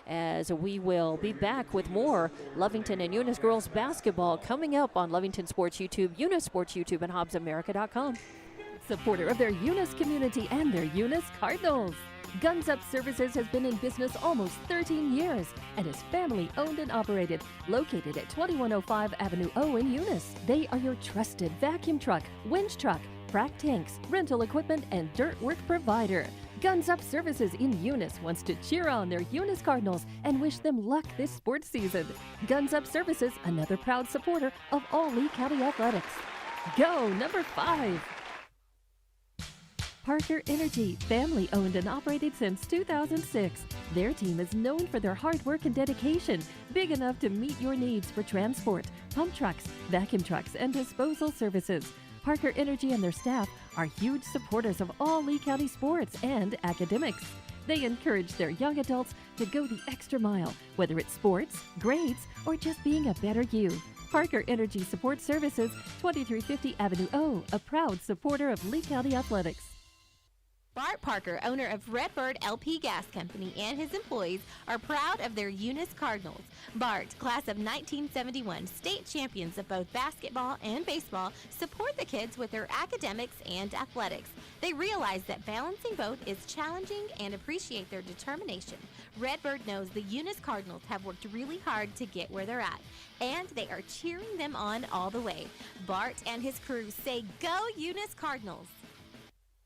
Speaker 1: as we will be back with more Lovington and Eunice girls basketball coming up on Lovington Sports YouTube, Eunice Sports YouTube, and HobbsAmerica.com.
Speaker 4: Supporter of their Eunice community and their Eunice Cardinals. Guns Up Services has been in business almost 13 years and is family owned and operated, located at 2105 Avenue O in Eunice. They are your trusted vacuum truck, winch truck, frac tanks, rental equipment, and dirt work provider. Guns Up Services in Eunice wants to cheer on their Eunice Cardinals and wish them luck this sports season. Guns Up Services, another proud supporter of all Lea County athletics. Go number 5. Parker Energy, family owned and operated since 2006. Their team is known for their hard work and dedication, big enough to meet your needs for transport, pump trucks, vacuum trucks, and disposal services. Parker Energy and their staff are huge supporters of all Lea County sports and academics. They encourage their young adults to go the extra mile, whether it's sports, grades, or just being a better you. Parker Energy Support Services, 2350 Avenue O, a proud supporter of Lea County athletics.
Speaker 5: Bart Parker, owner of Redbird LP Gas Company, and his employees are proud of their Eunice Cardinals. Bart, class of 1971, state champions of both basketball and baseball, support the kids with their academics and athletics. They realize that balancing both is challenging and appreciate their determination. Redbird knows the Eunice Cardinals have worked really hard to get where they're at, and they are cheering them on all the way. Bart and his crew say, "Go Eunice Cardinals!"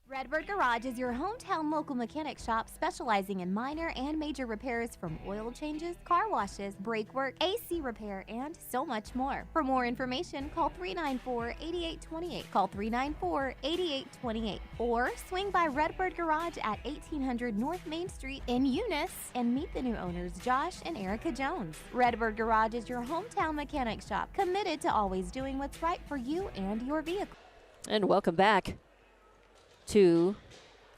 Speaker 5: Redbird Garage is your hometown local mechanic shop specializing in minor and major repairs, from oil changes, car washes, brake work, AC repair, and so much more. For more information, call 394-8828. Call 394-8828. Or swing by Redbird Garage at 1800 North Main Street in Eunice and meet the new owners, Josh and Erica Jones. Redbird Garage is your hometown mechanic shop, committed to always doing what's right for you and your vehicle.
Speaker 1: And welcome back to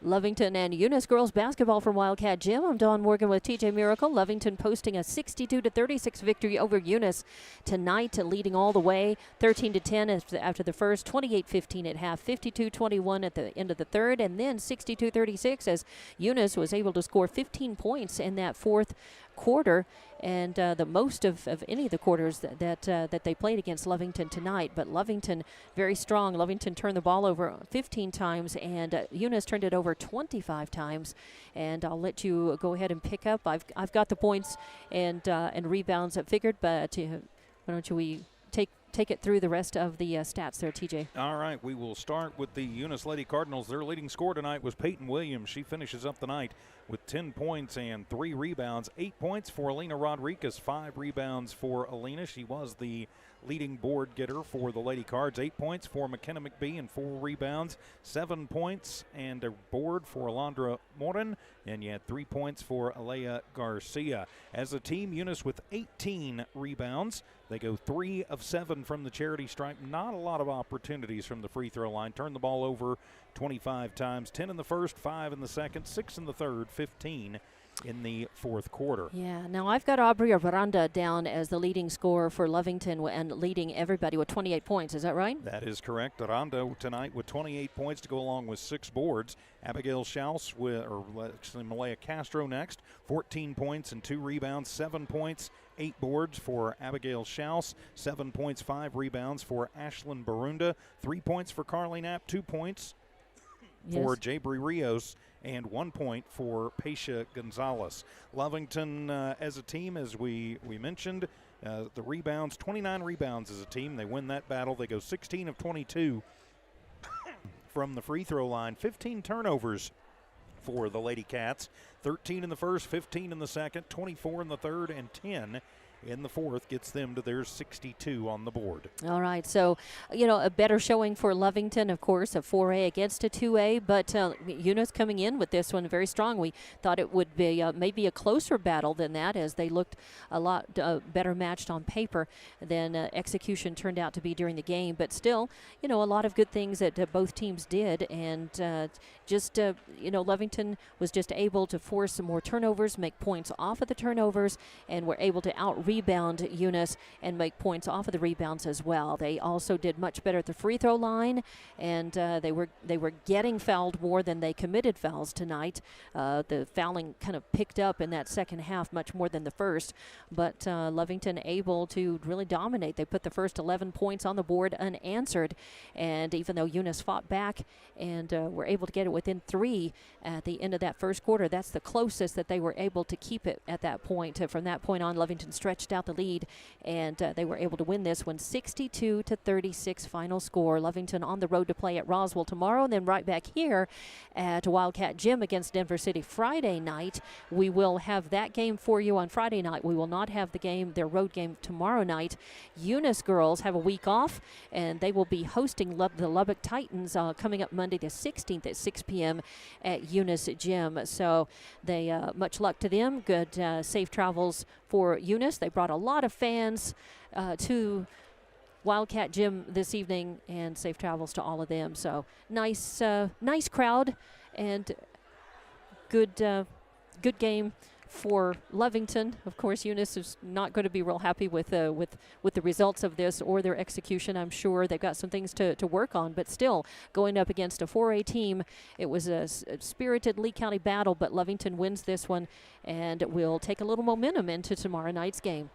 Speaker 1: Lovington and Eunice girls basketball from Wildcat Gym. I'm Dawn Morgan with TJ Miracle. Lovington posting a 62-36 victory over Eunice tonight, leading all the way 13-10 after the first, 28-15 at half, 52-21 at the end of the third, and then 62-36 as Eunice was able to score 15 points in that fourth quarter, and the most of any of the quarters that they played against Lovington tonight. But Lovington very strong. Lovington turned the ball over 15 times, and Eunice turned it over 25 times. And I'll let you go ahead and pick up. I've got the points and rebounds figured, but why don't we take it through the rest of the stats there, TJ.
Speaker 2: All right, we will start with the Eunice Lady Cardinals. Their leading scorer tonight was Peyton Williams. She finishes up the night with 10 points and 3 rebounds. 8 points for Alina Rodriguez, 5 rebounds for Alina. She was the leading board getter for the Lady Cards. 8 points for McKenna McBee and 4 rebounds. 7 points and a board for Alondra Morin. And you had 3 points for Alea Garcia. As a team, Eunice with 18 rebounds. They go 3 of 7 from the charity stripe. Not a lot of opportunities from the free throw line. Turn the ball over 25 times. 10 in the first, 5 in the second, 6 in the third, 15 in the fourth quarter.
Speaker 1: Yeah, now I've got Aubrey Aranda down as the leading scorer for Lovington and leading everybody with 28 points. Is that right?
Speaker 2: That is correct. Aranda tonight with 28 points to go along with 6 boards. Abigail Schaus, Lea Castro next, 14 points and 2 rebounds, 7 points, 8 boards for Abigail Schaus, 7 points, 5 rebounds for Ashlyn Barunda, 3 points for Carly Knapp, 2 points for Jabri Rios, and 1 point for Paisha Gonzalez. Lovington as a team, as we mentioned, the rebounds, 29 rebounds as a team. They win that battle. They go 16 of 22 from the free throw line. 15 turnovers for the Lady Cats. 13 in the first, 15 in the second, 24 in the third, and 10 in the fourth gets them to their 62 on the board.
Speaker 1: All right, so, a better showing for Lovington, of course, a 4A against a 2A, but Eunice coming in with this one very strong. We thought it would be maybe a closer battle than that, as they looked a lot better matched on paper than execution turned out to be during the game. But still, a lot of good things that both teams did, and Lovington was just able to force some more turnovers, make points off of the turnovers, and were able to out-rebound Eunice and make points off of the rebounds as well. They also did much better at the free throw line, and they were getting fouled more than they committed fouls tonight. The fouling kind of picked up in that second half much more than the first, but Lovington able to really dominate. They put the first 11 points on the board unanswered, and even though Eunice fought back and were able to get it within 3 at the end of that first quarter, that's the closest that they were able to keep it at that point. From that point on, Lovington stretched out the lead, and they were able to win this one 62-36 final score. Lovington on the road to play at Roswell tomorrow, and then right back here at Wildcat Gym against Denver City Friday night. We will have that game for you on Friday night. We will not have their road game tomorrow night. Eunice girls have a week off, and they will be hosting the Lubbock Titans coming up Monday the 16th at 6 p.m. at Eunice Gym. So they much luck to them. Good safe travels for Eunice. They brought a lot of fans to Wildcat Gym this evening, and safe travels to all of them. So nice crowd, and good game for Lovington. Of course, Eunice is not going to be real happy with the results of this or their execution. I'm sure they've got some things to work on, but still, going up against a 4A team, it was a spirited Lee County battle, but Lovington wins this one and will take a little momentum into tomorrow night's game.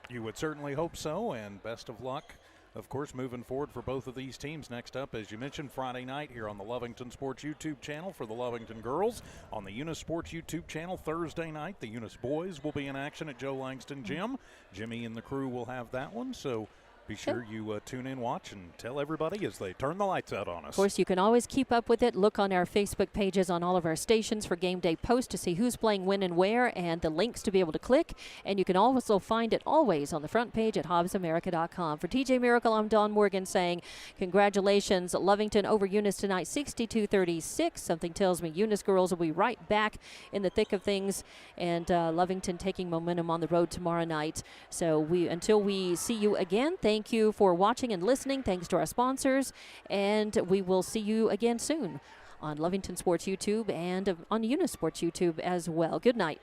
Speaker 2: You would certainly hope so, and best of luck, of course, moving forward for both of these teams. Next up, as you mentioned, Friday night here on the Lovington Sports YouTube channel for the Lovington girls. On the Eunice Sports YouTube channel Thursday night, the Eunice boys will be in action at Joe Langston Gym. Jimmy and the crew will have that one, so be sure you tune in, watch, and tell everybody as they turn the lights out on us.
Speaker 1: Of course, you can always keep up with it. Look on our Facebook pages on all of our stations for game day posts to see who's playing when and where, and the links to be able to click. And you can also find it always on the front page at HobbsAmerica.com. For TJ Miracle, I'm Dawn Morgan saying congratulations. Lovington over Eunice tonight, 62-36. Something tells me Eunice girls will be right back in the thick of things, and Lovington taking momentum on the road tomorrow night. So until we see you again, thank you for watching and listening. Thanks to our sponsors, and we will see you again soon on Lovington Sports YouTube and on Eunice Sports YouTube as well. Good night.